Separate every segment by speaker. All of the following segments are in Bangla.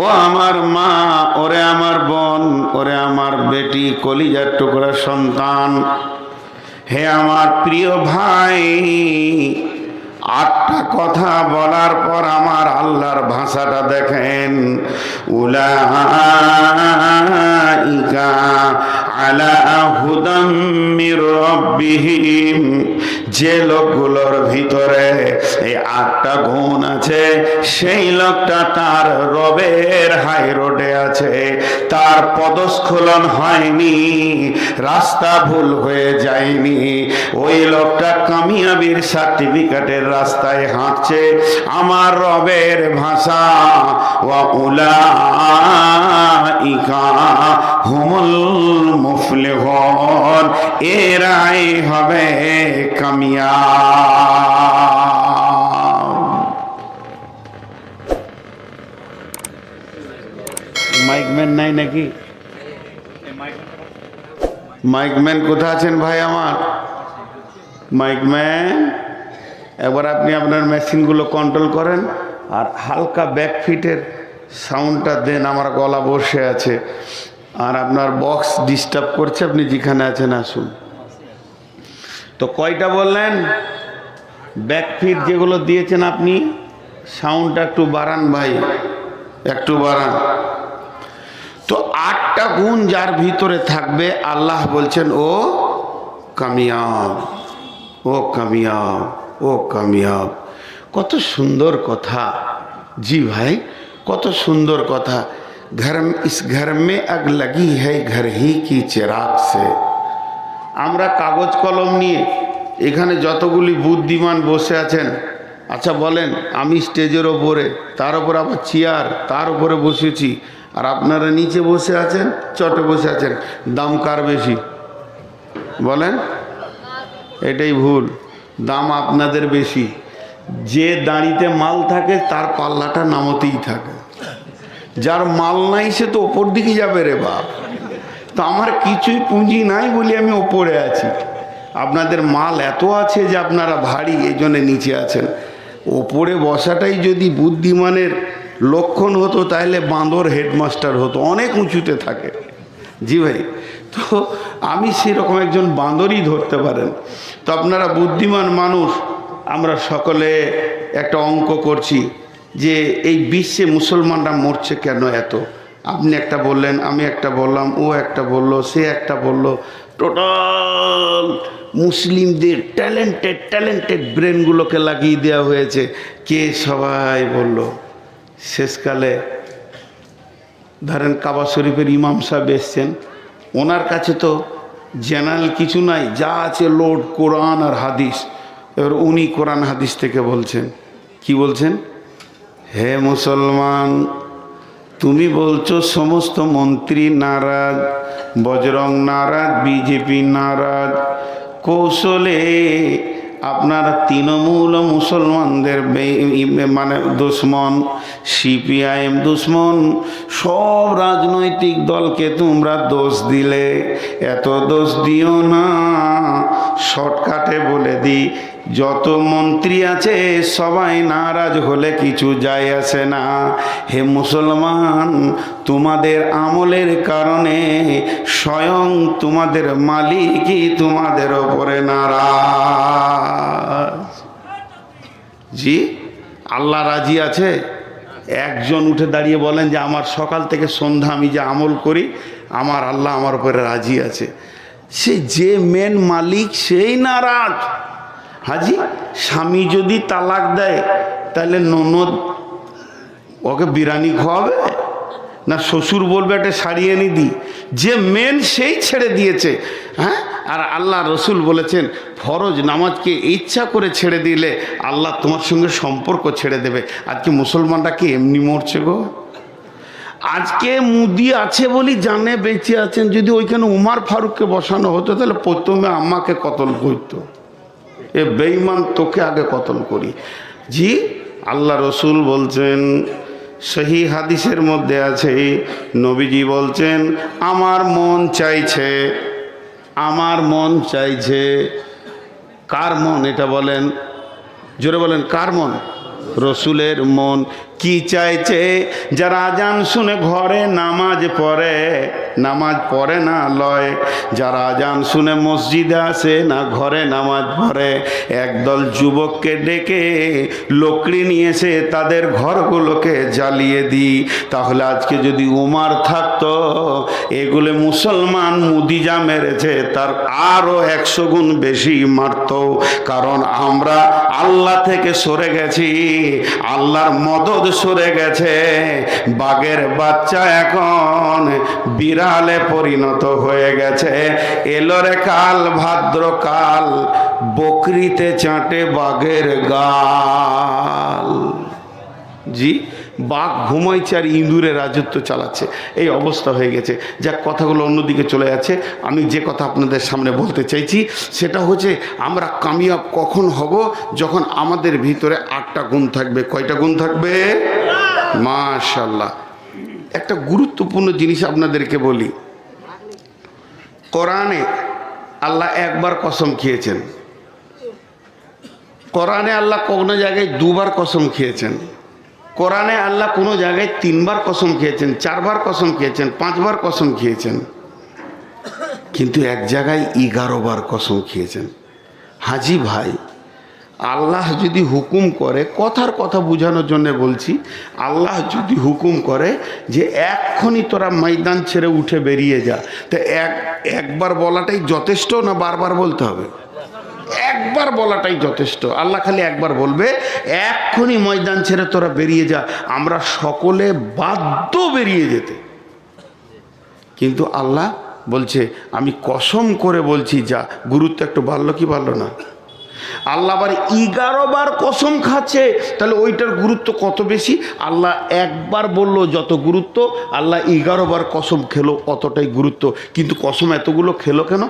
Speaker 1: ও আমার মা, ওরে আমার বোন, ওরে আমার বেটি, কলিজার টুকরা সন্তান, হে আমার প্রিয় ভাই, 8টা কথা বলার পর আমার আল্লাহর ভাষাটা দেখেন। উলাইকা আলা হুদাম মির রাব্বিহিম, যে লোকগুলোর ভিতরে এই 8টা গুণ আছে, সেই লোকটা তার রবের হাই রোডে আছে, তার পদস্খলন হয়নি, রাস্তা ভুল হয়ে যায়নি, ওই লোকটা কামিয়াবির সার্টিফিকেটের রাস্তায় হাঁটছে। আমার রবের ভাষা, ওয়া উলাইকা হুমুল মুফলিহুন, এরাই হবে কামিয়াব। মাইকম্যান নাই নাকি? মাইকম্যান কোথায় আছেন ভাই আমার? মাইকম্যান, একবার আপনি আপনার মেশিনগুলো কন্ট্রোল করেন আর হালকা ব্যাকফিটের সাউন্ডটা দেন। আমার গলা বসে আছে আর আপনার বক্স ডিস্টার্ব করছে, আপনি যেখানে আছেন আসুন। তো কয়টা বললেন? ব্যাকফিট যেগুলো দিয়েছেন আপনি, সাউন্ডটা একটু বাড়ান ভাই, একটু বাড়ান। তো 8টা গুণ যার ভিতরে থাকবে, আল্লাহ বলছেন ও কামিয়াব, ও কামিয়াব, ও কামিয়াব। কত সুন্দর কথা। জি ভাই, কত সুন্দর কথা। ইস ঘর মে আগ লাগি है घर ही की चिराग से। আমরা কাগজ কলম নিয়ে এখানে যতগুলি বুদ্ধিমান বসে আছেন, আচ্ছা বলেন, আমি স্টেজের ওপরে, তার উপর আবার চেয়ার, তার উপরে বসেছি, আর আপনারা নিচে বসে আছেন, চটে বসে আছেন, দাম কার বেশি বলেন? এটাই ভুল, দাম আপনাদের বেশি। যে দাঁড়িতে মাল থাকে তার পাল্লাটা নামতেই থাকে, যার মাল নাই সে তো ওপর দিকে যাবে রে বাপ। তো আমার কিছুই পুঁজি নাই বলে আমি ওপরে আছি, আপনাদের মাল এত আছে যে আপনারা ভারী, এই জন্য নিচে আছেন। ওপরে বসাটাই যদি বুদ্ধিমানের লক্ষণ হতো, তাহলে বাঁদর হেডমাস্টার হতো, অনেক উঁচুতে থাকে। জি ভাই, তো আমি সেরকম একজন বাঁদরই ধরতে পারেন। তো আপনারা বুদ্ধিমান মানুষ, আমরা সকলে একটা অঙ্ক করছি যে এই বিশ্বে মুসলমানরা মরছে কেন এত। আপনি একটা বললেন, আমি একটা বললাম, ও একটা বলল, সে একটা বলল, টোটাল মুসলিমদের ট্যালেন্টেড ব্রেনগুলোকে লাগিয়ে দেওয়া হয়েছে। কে সবাই বলল। শেষকালে ধরেন কাবা শরীফের ইমাম সাহেব এসছেন, ওনার কাছে তো জেনারেল কিছু নাই, যা আছে লোড কোরআন আর হাদিস। এবার উনি কোরআন হাদিস থেকে বলছেন, কি বলছেন? হে মুসলমান, তুমি বলছো সমস্ত মন্ত্রী নারাজ, বজরং নারাজ, বিজেপি নারাজ, কৌশলে আপনারা তৃণমূল মুসলমানদের মানে দুশ্মন, সিপিআইএম দুশ্মন, সব রাজনৈতিক দলকে তোমরা দোষ দিলে। এত দোষ দিও না, শর্টকাটে বলে দিই, যত মন্ত্রী আছে সবাই নারাজ হলে কিছু যায় আসে না। হে মুসলমান, তোমাদের আমলের কারণে স্বয়ং তোমাদের মালিকই তোমাদের ওপরে নারাজ। জি, আল্লাহ রাজি আছে? একজন উঠে দাঁড়িয়ে বলেন যে আমার সকাল থেকে সন্ধ্যা আমি যে আমল করি, আমার আল্লাহ আমার উপরে রাজি আছে। সে যে মেন মালিক সেই নারাজ। হাজি, স্বামী যদি তালাক দেয়, তাহলে ননদ ওকে বিরিয়ানি খাওয়াবে না শ্বশুর বলবে একটা শাড়ি এনে দিই? যে মেন সেই ছেড়ে দিয়েছে। হ্যাঁ, আর আল্লাহ রসুল বলেছেন ফরজ নামাজকে ইচ্ছা করে ছেড়ে দিলে আল্লাহ তোমার সঙ্গে সম্পর্ক ছেড়ে দেবে। আজকে মুসলমানরা কি এমনি মরছে গো? আজকে মুদি আছে বলি জানে বেঁচে আছেন। যদি ওইখানে উমার ফারুককে বসানো হতো, তাহলে প্রথমে আমাকে কতল করতো। এ বেঈমান, তোকে আগে কতল করি। জি, আল্লাহ রসুল বলছেন, সহি হাদিসের মধ্যে আছে, নবীজি বলছেন আমার মন চাইছে, আমার মন চাইছে। কার মন এটা বলেন? জোরে বলেন, কার মন? রসুলের মন। কি চাইছে? যারা আজান শুনে ঘরে নামাজ পড়ে না লয়, যারা আজান শুনে মসজিদে আসে না ঘরে নামাজ পড়ে, একদল যুবককে ডেকে লকড়ি নিয়ে এসে তাদের ঘরগুলোকে জ্বালিয়ে দিই। তাহলে আজকে যদি উমার থাকতো, এগুলো মুসলমান মুদিজা মেরেছে তার আরো 100 গুণ বেশি মারত। কারণ আমরা আল্লাহ থেকে সরে গেছি, আল্লাহর মদদ সরে গেছে। বাঘের বাচ্চা এখন বিড়ালে পরিণত হয়ে গেছে। এলোরে কাল ভাদ্রকাল, বকরিতে চাটে বাঘের গাল। জি, বাঘ ঘুমাইছে আর ইঁদুরে রাজত্ব চালাচ্ছে, এই অবস্থা হয়ে গেছে। যাক, কথাগুলো অন্যদিকে চলে যাচ্ছে। আমি যে কথা আপনাদের সামনে বলতে চাইছি সেটা হচ্ছে, আমরা কামিয়াব কখন হব? যখন আমাদের ভিতরে 8টা গুণ থাকবে। কয়টা গুণ থাকবে? মাশাআল্লাহ। একটা গুরুত্বপূর্ণ জিনিস আপনাদেরকে বলি। কোরআনে আল্লাহ একবার কসম খেয়েছেন, কোরআনে আল্লাহ কোনো জায়গায় 2বার কসম খেয়েছেন, কোরআনে আল্লাহ কোনো জায়গায় 3বার কসম খেয়েছেন, 4বার কসম খেয়েছেন, 5বার কসম খেয়েছেন, কিন্তু এক জায়গায় 11বার কসম খেয়েছেন। হাজি ভাই, আল্লাহ যদি হুকুম করে, কথার কথা বোঝানোর জন্য বলছি, আল্লাহ যদি হুকুম করে যে এক্ষুনি তোরা ময়দান ছেড়ে উঠে বেরিয়ে যা, তো একবার বলাটাই যথেষ্ট না বারবার বলতে হবে? একবার বলাটাই যথেষ্ট। আল্লাহ খালি একবার বলবে এক্ষুনি ময়দান ছেড়ে তোরা বেরিয়ে যা, আমরা সকলে বাধ্য বেরিয়ে যেতে। কিন্তু আল্লাহ বলছে আমি কসম করে বলছি যা। গুরুত্ব একটু বাড়লো কি বাড়লো না? আল্লাহ আবার 11বার কসম খাচ্ছে, তাহলে ওইটার গুরুত্ব কত বেশি? আল্লাহ একবার বলল যত গুরুত্ব, আল্লাহ 11বার কসম খেলো অতটাই গুরুত্ব। কিন্তু কসম এতগুলো খেলো কেন?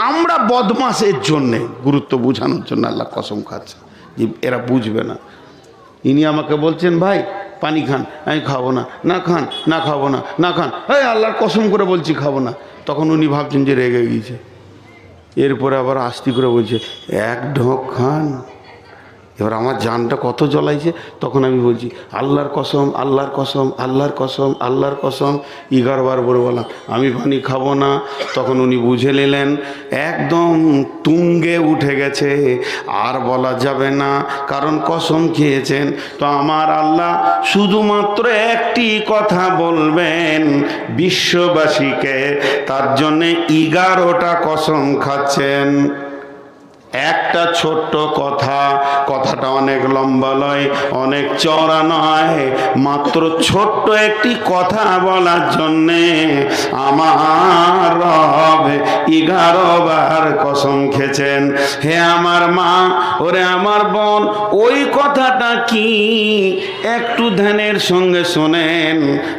Speaker 1: আমরা বদমাশের জন্যে, গুরুত্ব বোঝানোর জন্য আল্লাহ কসম খাচ্ছে। যে এরা বুঝবে না। ইনি আমাকে বলছেন ভাই পানি খান, আমি খাবো না। না খান, না খাবো না, না খান। এই আল্লাহর কসম করে বলছি খাবো না। তখন উনি ভাবছেন যে রেগে গিয়েছে। এরপরে আবার আস্তি করে বলছে এক ঢোক খান। এবার আমার জানটা কত জ্বলাইছে। তখন আমি বলছি আল্লাহর কসম, আল্লাহর কসম, আল্লাহর কসম, আল্লাহর কসম। 11বার বলে বললাম আমি পানি খাবো না। তখন উনি বুঝে নিলেন একদম তুঙ্গে উঠে গেছে, আর বলা যাবে না, কারণ কসম খেয়েছেন। তো আমার আল্লাহ শুধুমাত্র একটি কথা বলবেন বিশ্ববাসীকে, তার জন্যে 11টা কসম খাচ্ছেন। একটা ছোট্ট কথা, কথাটা অনেক লম্বা নয়, অনেক চওড়া নয়, মাত্র ছোট্ট একটি কথা বলার জন্যে আমার রব 11বার কসম খেয়েছেন। হে আমার মা, ওরে আমার বোন, ওই কথাটা কি একটু ধ্যানের সঙ্গে শোনেন।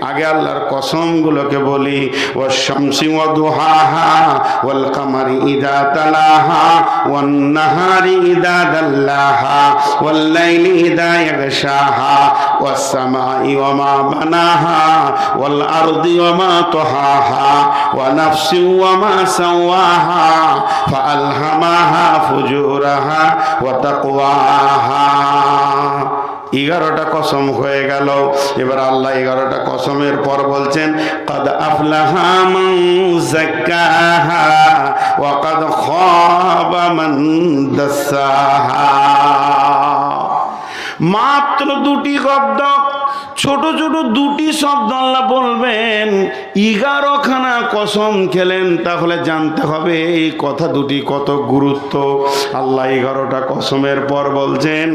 Speaker 1: আগে আল্লাহর কসমগুলোকে বলি। ওয়াশ শামসি ওয়া দুহাহা ওয়াল কামারি ইযা তালাহা ওয়ান নাহারি ইযা দাল্লাহা ওয়াল লাইলি ইযা ইয়াগশাহা ওয়াস সামাই ওয়া মা বানাহা ওয়াল আরদি ওয়া মা তাহাহা ওয়া নাফসি ওয়া মা সাওয়াহা ফাআলহামাহা ফুজুরাহা ওয়া তাকওয়াহা। 11টা কসম হয়ে গেল। এবার আল্লাহ 11টা কসমের পর বলছেন কাদ আফলাহা মান যাক্কাহা ওয়া কাদ খাবা মান দাসাহা। মাত্র 2টি শব্দ, ছোট ছোট 2টি শব্দ আল্লাহ বলবেন। 11খানা কসম খেলেন, তাহলে জানতে হবে এই কথা দুটি কত গুরুত্ব। আল্লাহ 11টা কসমের পর বলছেন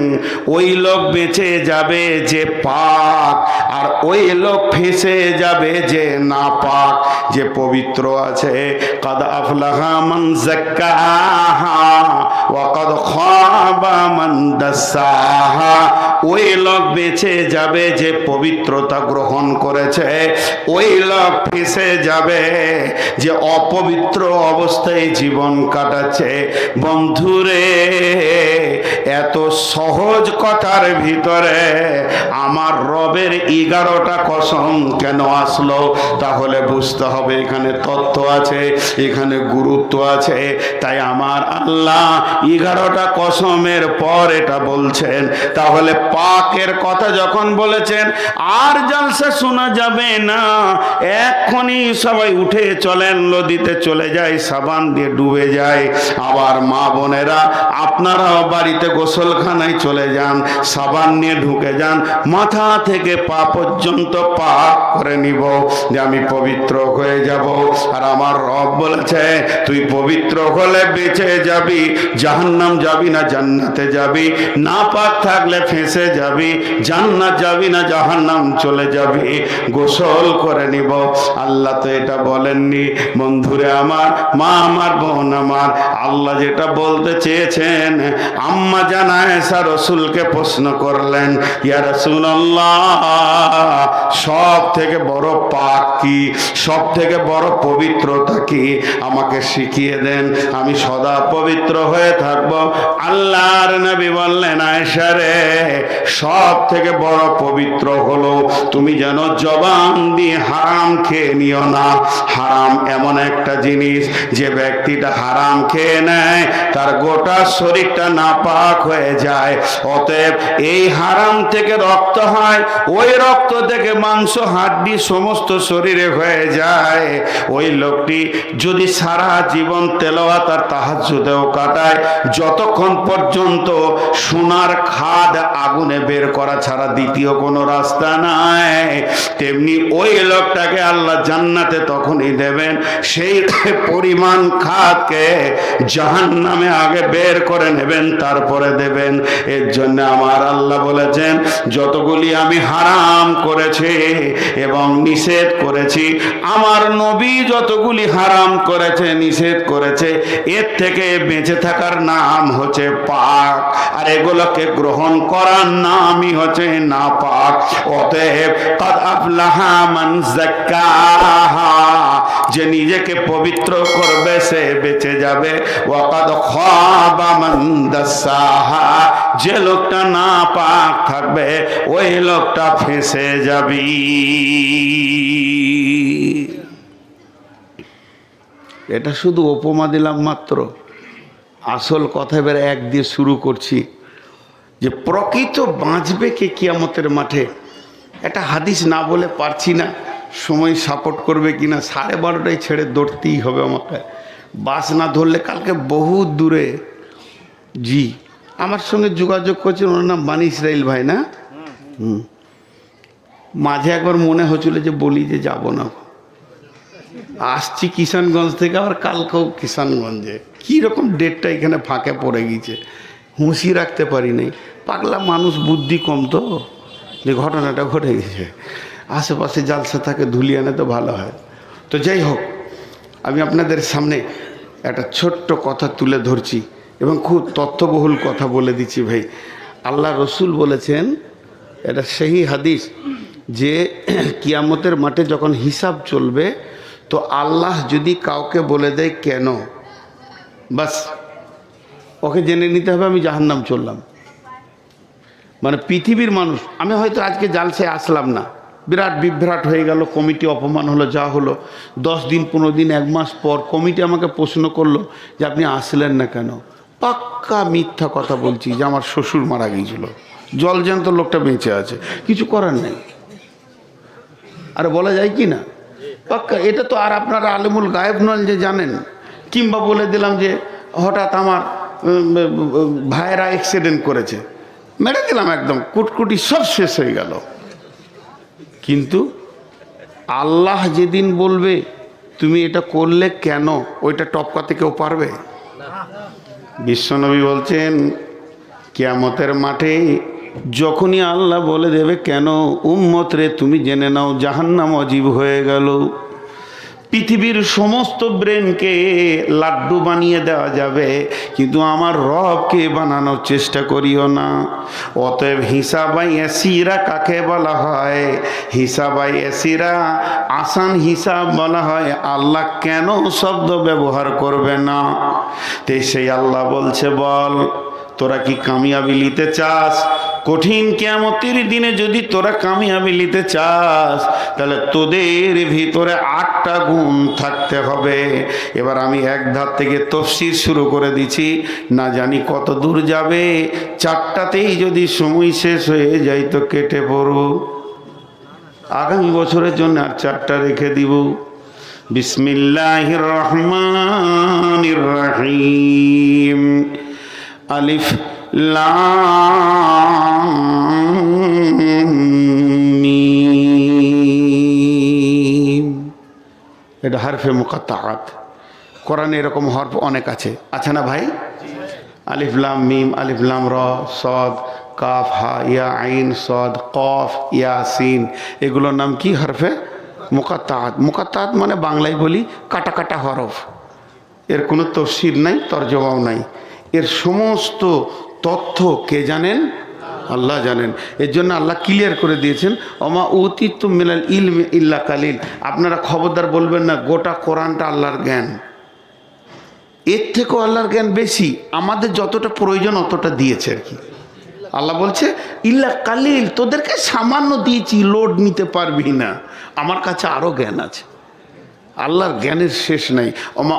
Speaker 1: ওই লোক বেঁচে যাবে যে পাক, আর ওই লোক ফেঁসে যাবে যে না পাক। যে পবিত্র আছে কাদ আফলাহা মান যাক্কাহা ওয়া কাদ খাবা মান দাসাহা, ওই লোক বেঁচে যাবে যে পবিত্রতা গ্রহণ করেছে, ওই লোক ফেঁসে যাবে যে অপবিত্র অবস্থায় জীবন কাটাচ্ছে। বন্ধুরে, এত সহজ কথার ভিতরে আমার রবের 11টা কসম কেন আসলো? তাহলে বুঝতে হবে এখানে তথ্য আছে, এখানে গুরুত্ব আছে। তাই আমার আল্লাহ 11টা কসমের পর এটা বলছেন। তাহলে পাকের কথা যখন বলেছেন, আর জালসা শোনা যাবে না, এক্ষুনি সবাই উঠে চলেন, নদীতে চলে যায়, সাবান দিয়ে ডুবে যায়। আবার মা বোনেরা আপনারাও বাড়িতে গোসলখানায় চলে যান, সাবান নিয়ে ঢুকে যান, মাথা থেকে পা পর্যন্ত পাক করে নিব, যে আমি পবিত্র হয়ে যাব। আর আমার রব বলেছে তুই পবিত্র হলে বেঁচে যাবি, জাহান্নাম যাবি না জান্নাতে যাবি, না পাক থাকলে ফেঁসে যাবি, জান্নাত যাবি না জাহান্নাম চলে যাবি, গোসল করে নিব। আল্লাহ তো এটা বলেননি বন্ধুরে আমার, মা আমার, বোন আমার, আল্লাহ যেটা বলতে চেয়েছেন, আম্মা জান আয়েশা রাসূলকে প্রশ্ন করলেন, ইয়া রাসূলুল্লাহ, সব থেকে বড় পাক কি, সব থেকে বড় পবিত্রতা কি, আমাকে শিখিয়ে দেন, আমি সদা পবিত্র হয়ে থাকব। আল্লাহর নবী বললেন, আয়েশা রে, সব থেকে বড় পবিত্র হলো তুমি যেন জবান দিয়ে হারাম খেয়ে নিও না। হারাম এমন একটা জিনিস, যে ব্যক্তিটা হারাম খেয়ে নেয় তার গোটা শরীরটা নাপাক হয়ে যায়। অতএব এই হারাম থেকে রক্ত হয়, ওই রক্ত থেকে মাংস হাড্ডি সমস্ত শরীরে হয়ে যায়। ওই লোকটি যদি সারা জীবন তেলাওয়াত আর তাহাজ্জুদেও কাটায়, যতক্ষণ পর্যন্ত সোনার খাদ আগুনে বের করা ছাড়া দ্বিতীয় কোনো রাস্তা নাই, তেমনি ওই লোকটাকে আল্লাহ জান্নাতে তখনই দেবেন, সেই পরিমাণ খাদকে জাহান্নামে আগে বের করে নেবেন, তারপরে দেবেন। এর জন্য আমার আল্লাহ বলেছেন, যতগুলি আমি হারাম করেছি এবং নিষেধ করেছি, আমার নবী যতগুলি হারাম করেছে, নিষেধ করেছে, এর থেকে বেঁচে থাকার নাম হচ্ছে পাক, আর এগুলোকে গ্রহণ করার নামই হচ্ছে না পাক। অতএব কাদ আফলাহা মান যাক্কাহা, যে নিজেকে পবিত্র করবে সে বেঁচে যাবে। ওয়া কাদ খাবা মান দাসাহা, যে লোকটা না পাক থাকবে ওই লোকটা ফেঁসে যাবে। এটা শুধু উপমা দিলাম মাত্র, আসল কথা এবার এক দিয়ে শুরু করছি, যে প্রকৃত বাঁচবে কে কিয়ামতের মাঠে। একটা হাদিস না বলে পারছি না, সময় সাপোর্ট করবে কিনা, 12:30টায় ছেড়ে দৌড়তেই হবে আমাকে, বাস না ধরলে কালকে বহু দূরে। জি, আমার সঙ্গে যোগাযোগ করছেন, ওনার নাম বানি ইসরাইল ভাই না? মাঝে একবার মনে হচ্ছিল যে বলি যে যাব না, আসছি কিষানগঞ্জ থেকে, আবার কালকেও কিষানগঞ্জে, কীরকম ডেটটা এখানে ফাঁকে পড়ে গিয়েছে, হুঁশি রাখতে পারি নাই। পাগলা মানুষ, বুদ্ধি কম তো, যে ঘটনাটা ঘটে গেছে, আশেপাশে জালসা থাকে, ধুলিয়ানে তো ভালো হয়। তো যাই হোক, আমি আপনাদের সামনে একটা ছোট্ট কথা তুলে ধরছি এবং খুব তথ্যবহুল কথা বলে দিচ্ছি ভাই। আল্লাহ রসুল বলেছেন, এটা সেই হাদিস, যে কিয়ামতের মাঠে যখন হিসাব চলবে, তো আল্লাহ যদি কাউকে বলে দেয় কেন, বাস ওকে জেনে নিতে হবে আমি জাহান্নাম চললাম। মানে পৃথিবীর মানুষ, আমি হয়তো আজকে জালসায় আসলাম না, বিরাট বিভ্রাট হয়ে গেল, কমিটি অপমান হলো, যা হলো, 10 দিন 15 দিন 1 মাস পর কমিটি আমাকে প্রশ্ন করলো যে আপনি আসলেন না কেন। পাক্কা মিথ্যা কথা বলছি যে আমার শ্বশুর মারা গিয়েছিল, জলজ্যান্ত লোকটা বেঁচে আছে, কিছু করার নেই। আর বলা যায় কি না, পাক্কা। এটা তো আর আপনারা আলেমুল গায়েব নন যে জানেন, কিংবা বলে দিলাম যে হঠাৎ আমার ভাইয়েরা অ্যাক্সিডেন্ট করেছে, মেরে দিলাম একদম, কুটকুটি সব শেষ হয়ে গেল। কিন্তু আল্লাহ যেদিন বলবে তুমি এটা করলে কেন, ওইটা টপকাতে কেউ পারবে? বিশ্বনবী বলছেন, কিয়ামতের মাঠে যখনই আল্লাহ বলে দেবে কেন, উম্মত রে তুমি জেনে নাও জাহান্নাম অজীব হয়ে গেল। পৃথিবীর সমস্ত ব্রেনকে লাড্ডু বানিয়ে দেওয়া যাবে, কিন্তু আমার রবকে বানানোর চেষ্টা করিও না। অতএব হিসাবাই এসিরা কাকে বলা হয়? হিসাবাই এসিরা, আসান হিসাব বলা হয়। আল্লাহ কেন শব্দ ব্যবহার করবে না? তে সেই আল্লাহ বলছে, বল তোরা কি কামিয়াবি নিতে চাস? কঠিন কিয়ামতের দিনে যদি তোরা কামিয়াবি নিতে চাস, তাহলে তোদের ভিতরে 8টা গুণ থাকতে হবে। এবার আমি এক ধার থেকে তফসির শুরু করে দিচ্ছি, না জানি কত দূর যাবে। 4টাতেই যদি সময় শেষ হয়ে যায় তো কেটে পড়ো। আগামী বছরের জন্য আর 4টা রেখে দিব। বিসমিল্লাহির রহমানির রহিম। আলিফ লাম মিম। এটা হরফে মুকাত্তাআত। কোরআনে এরকম হরফ অনেক আছে, আছে না ভাই? আলিফ লাম মিম, আলিফ লাম র, সদ, কাফ, হা, ইয়া, আইন, সদ, কফ, ইয়া, সিন, এগুলোর নাম কি? হরফে মুকাত্তাআত। মুকাত্তাআত মানে বাংলায় বলি কাটা কাটা হরফ। এর কোনো তফসির নাই, তরজমাও নাই। এর সমস্ত তথ্য কে জানেন? আল্লাহ জানেন। এর জন্য আল্লাহ ক্লিয়ার করে দিয়েছেন, ওমা উতিতুম মিনাল ইলমি ইল্লা কালিল। আপনারা খবরদার বলবেন না গোটা কোরআনটা আল্লাহর জ্ঞান। এর থেকেও আল্লাহর জ্ঞান বেশি, আমাদের যতটা প্রয়োজন অতটা দিয়েছে আর কি। আল্লাহ বলছে ইল্লা কালিল, তোদেরকে সামান্য দিয়েছি, লোড নিতে পারবি না, আমার কাছে আরও জ্ঞান আছে। আল্লাহর জ্ঞানের শেষ নাই। ওমা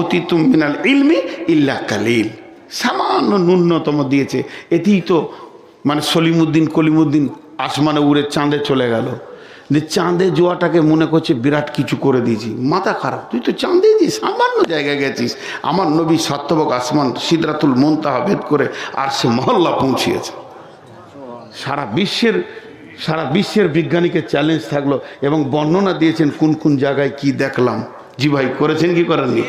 Speaker 1: উতিতুম মিনাল ইলমি ইল্লা কালিল, সামান্য ন্যূনতম দিয়েছে। এতেই তো মানে সলিমুদ্দিন কলিমুদ্দিন আসমানে উড়ে চাঁদে চলে গেল। যে চাঁদে জোয়াটাকে মনে করছে বিরাট কিছু করে দিয়েছি, মাথা খারাপ। তুই তো চাঁদে দিস, সামান্য জায়গায় গেছিস। আমার নবী সাতবক আসমান সিদরাতুল মুনতাহা ভেদ করে আর সে মহল্লা পৌঁছিয়েছে। সারা বিশ্বের বিজ্ঞানীকে চ্যালেঞ্জ থাকলো এবং বর্ণনা দিয়েছেন কোন কোন জায়গায় কি দেখলাম। জি ভাই, করেছেন কি করেননি?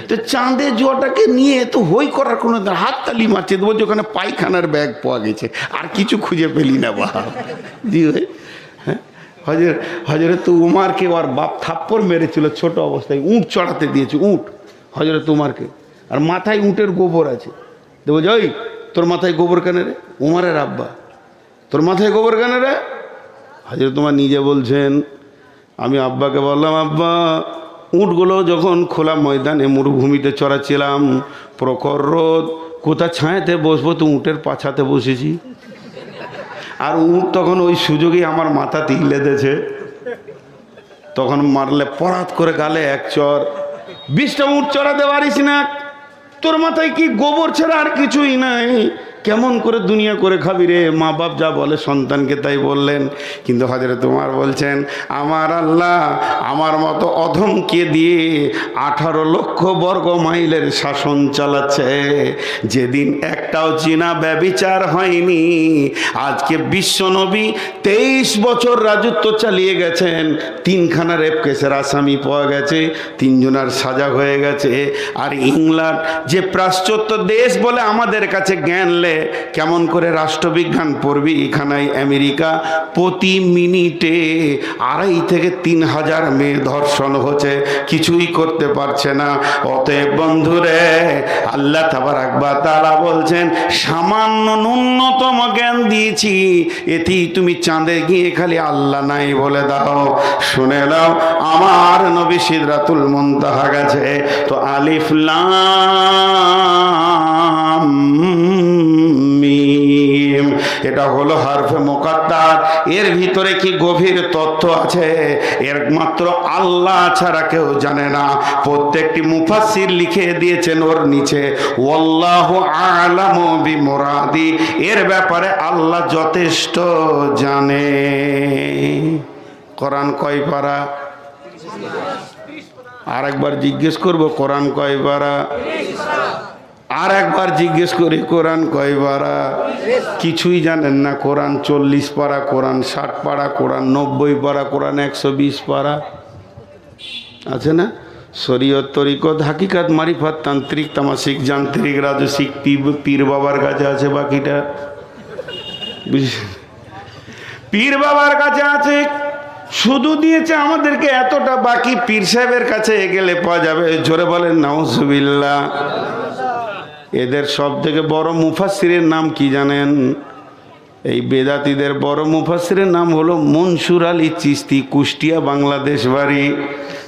Speaker 1: তো চাঁদে জোয়াটাকে নিয়ে তো হই করার কোনো হাত তালি মারছে, বলছে ওখানে পায়খানার ব্যাগ পাওয়া গেছে, আর কিছু খুঁজে পেলি না বা। জি ভাই, হ্যাঁ, হজরত উমারকে ওর বাপ থাপ্পড় মেরেছিল ছোট অবস্থায়, উঁট চড়াতে দিয়েছে, উঁট হজরত উমারকে, আর মাথায় উঁটের গোবর আছে। দেবো যে ওই তোর মাথায় গোবর কেন রে? উমারের আব্বা, তোর মাথায় গোবর কেন রে? হজরত উমার নিজে বলছেন, আমি আব্বাকে বললাম, আব্বা উঁটগুলো যখন খোলা ময়দানে মরুভূমিতে চড়াচ্ছিলাম, প্রখর রোদ, কোথা ছায়াতে বসবো, তো উঁটের পাছাতে বসেছি। আর উঁট তখন ওই সুযোগেই আমার মাথা তিলে দিয়েছে, তখন মারলে পরাত করে গালে এক চর। 20টা উঁট চড়াতে পারিস না, তোর মাথায় কি গোবর ছাড়া আর কিছুই নাই, কেমন করে দুনিয়া করে খাবি রে? মা বাপ যা বলে সন্তানকে তাই বললেন। কিন্তু হযরত ওমর বলছেন, আমার আল্লাহ আমার মতো অধমকে দিয়ে 18 লক্ষ বর্গ মাইলের শাসন চালাচ্ছে। যেদিন একটাও জিনা ব্যভিচার হয়নি, আজকে বিশ্বনবী 23 বছর রাজত্ব চালিয়ে গেছেন, 3খানা রেপ কেসের আসামি পাওয়া গেছে, 3 জনের সাজা হয়ে গেছে। আর ইংল্যান্ড যে পাশ্চাত্য দেশ বলে আমাদের কাছে জ্ঞান লে, কেমন করে রাষ্ট্রবিজ্ঞান পড়বি, এখানেই আমেরিকা প্রতি মিনিটে 2,500 থেকে 3,000 মেয়ে ধর্ষণ হচ্ছে, কিছুই করতে পারছে না। অতএব বন্ধুরে, আল্লাহ তাবারাক ওয়া তাআলা বলছেন, সামান্য ন্যূনতম জ্ঞান দিয়েছি, এতেই তুমি চাঁদে গিয়ে খালি আল্লাহ নাই বলে দাও। শুনে নাও, আমার নবী সিদরাতুল মুনতাহা গেছে, তো আলিফ লাম মিম, এটা হলো হরফে মুকাত্তার। এর ভিতরে কি গভীর তথ্য আছে, এর মাত্র আল্লাহ ছাড়া কেউ জানে না। প্রত্যেকটি মুফাসসির লিখে দিয়েছেন ওর নিচে, ওয়াল্লাহু আ'লামু বিমুরাদি, এর ব্যাপারে আল্লাহ যথেষ্ট জানে। কোরআন কয় পারা? আর একবার জিজ্ঞেস করব, কোরআন কয় পারা? আর একবার জিজ্ঞেস করি, কোরআন কয় পারা? কিছুই জানেন না। কোরআন 40 পারা, কোরআন 60 পারা, কোরআন 90 পারা, কোরআন 120 পারা, আছে না? শরীয়ত, তরিকত, হাকিকাত, মারিফাত, তান্ত্রিক, তামাসিক, যান্ত্রিক, রাজসিক, পীর বাবার কাছে আছে বাকিটা। পীর বাবার কাছে আছে, শুধু দিয়েছে আমাদেরকে এতটা, বাকি পীর সাহেবের কাছে গেলে পাওয়া যাবে। জোরে বলেন নাউজুবিল্লাহ। এদের সব থেকে বড় মুফাসসিরের নাম কি জানেন? এই বেদাতীদের বড় মুফাসসিরের নাম হলো মনসুর আলী চিশতি, কুষ্টিয়া, বাংলাদেশ বাড়ি।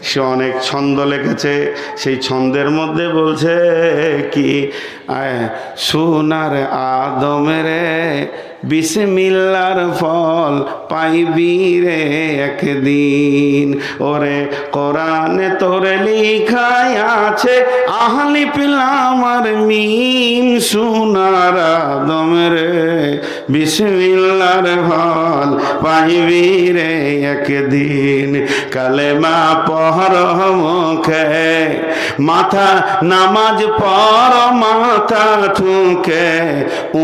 Speaker 1: সে অনেক ছন্দ লিখেছে, সেই ছন্দের মধ্যে বলছে কি, সোনার আদমের বিসমিল্লার ফল পাইবি রে একদিন। ওরে কোরআনে তোর লেখায় আছে আলিফ লাম আর মিম সোনার আদম রে, বিসমিল্লার ফল পাইবি রে একদিন। কালেমা পড় মুখে, মাথা নামাজ পড় মাথা ঠুকে,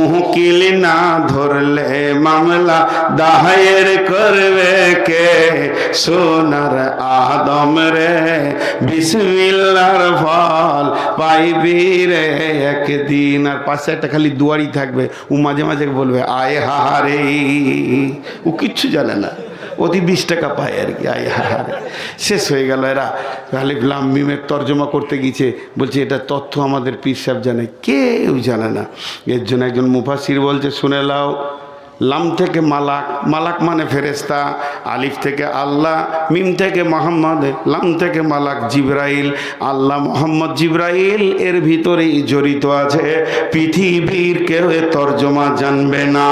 Speaker 1: উকিল না ধরলে মামলা দায়ের করবে কে, সোনার আদম রে, বিসমিল্লার ফল পাইবি রে একদিন। আর পাশে একটা খালি দুয়ারি থাকবে, ও মাঝে মাঝে বলবে আয় হারে, ও কিচ্ছু জানে না, অতি 20 টাকা পায় আর কি, আয় হারে। শেষ হয়ে গেল। এরা আলিফ লাম মিমের তর্জমা করতে গিয়েছে, বলছে এটা তথ্য আমাদের পীর সাহেব জানে, কেউ জানে না। এর জন্য একজন মুফাসির বলছে, শুনে লাও, লাম থেকে মালাক, মালাক মানে ফেরেস্তা, আলিফ থেকে আল্লাহ, মিম থেকে মোহাম্মদ, লাম থেকে মালাক জিবরাইল, আল্লাহ মোহাম্মদ জিবরাইল এর ভিতরেই জড়িত আছে, পৃথিবীর কেউ এ তর্জমা জানবে না।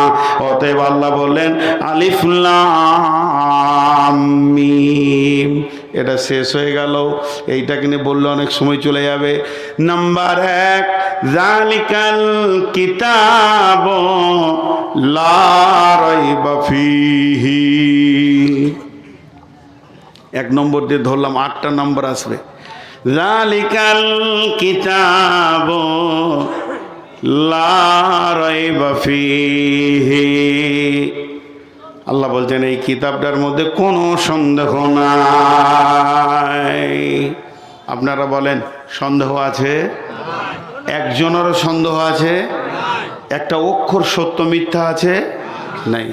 Speaker 1: অতএব আল্লাহ বললেন আলিফ লাম মিম। এটা শেষ হয়ে গেল। এইটাকে নিয়ে বললে অনেক সময় চলে যাবে। নাম্বার 1, যালিকাল কিতাব লা রাইবা ফিহি। 1 নম্বর দিয়ে ধরলাম, 8টা নম্বর আসবে। যালিকাল কিতাব লা রাইবা ফিহি। আল্লাহ বলছেন এই কিতাবটার মধ্যে কোনো সন্দেহ নাই। আপনারা বলেন সন্দেহ আছে? একজনেরও সন্দেহ আছে? একটা অক্ষর সত্য মিথ্যা আছে? নাই,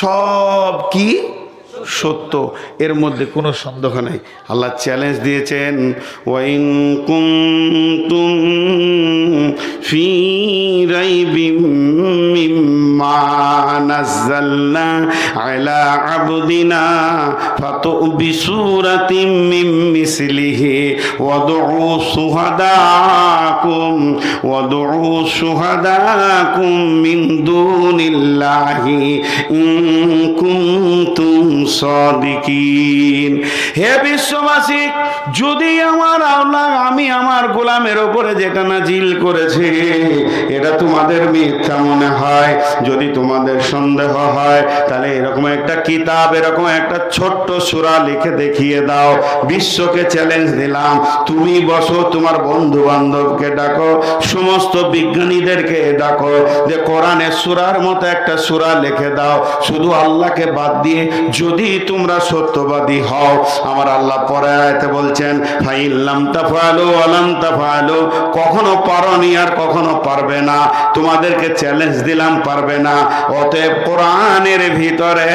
Speaker 1: সব কি সত্য, এর মধ্যে কোনো সন্দেহ নাই। আল্লাহ চ্যালেঞ্জ দিয়েছেন, ওয়াইন কুনতুম ফি রাইবিম মিম্মা নাযালনা আলা আবদিনা ফাতু বিসূরাতিম মিন মিসলিহি ওয়াদউ শুহাদাকুম মিন দুনিল্লাহি ইন কুনতুম সাদিকিন। হে বিশ্ববাসী, যদি আমার আল্লাহ আমি আমার গোলামের ওপরে যেটা নাজিল করেছে এটা তোমাদের মিথ্যা মনে হয়, যদি তোমাদের সন্দেহ হয়, তাহলে এরকম একটা কিতাব, এরকম একটা ছোট্ট সূরা লিখে দেখিয়ে দাও। বিশ্বকে চ্যালেঞ্জ দিলাম, তুমি বসো, তোমার বন্ধু বান্ধবকে ডাকো, সমস্ত বিজ্ঞানীদেরকে ডাকো, যে কোরআনের সূরার মতো একটা সূরা লিখে দাও, শুধু আল্লাহকে বাদ দিয়ে, যদি তোমরা সত্যবাদী হও। আমার আল্লাহ পরে আয়াতে বলছেন, ফাইল্লাম তাফআলু ওয়া লাম তাফআলু, কখনো পারোনি আর কখনো পারবে না, তোমাদেরকে চ্যালেঞ্জ দিলাম, পারবে না। অতএব কোরআনের ভিতরে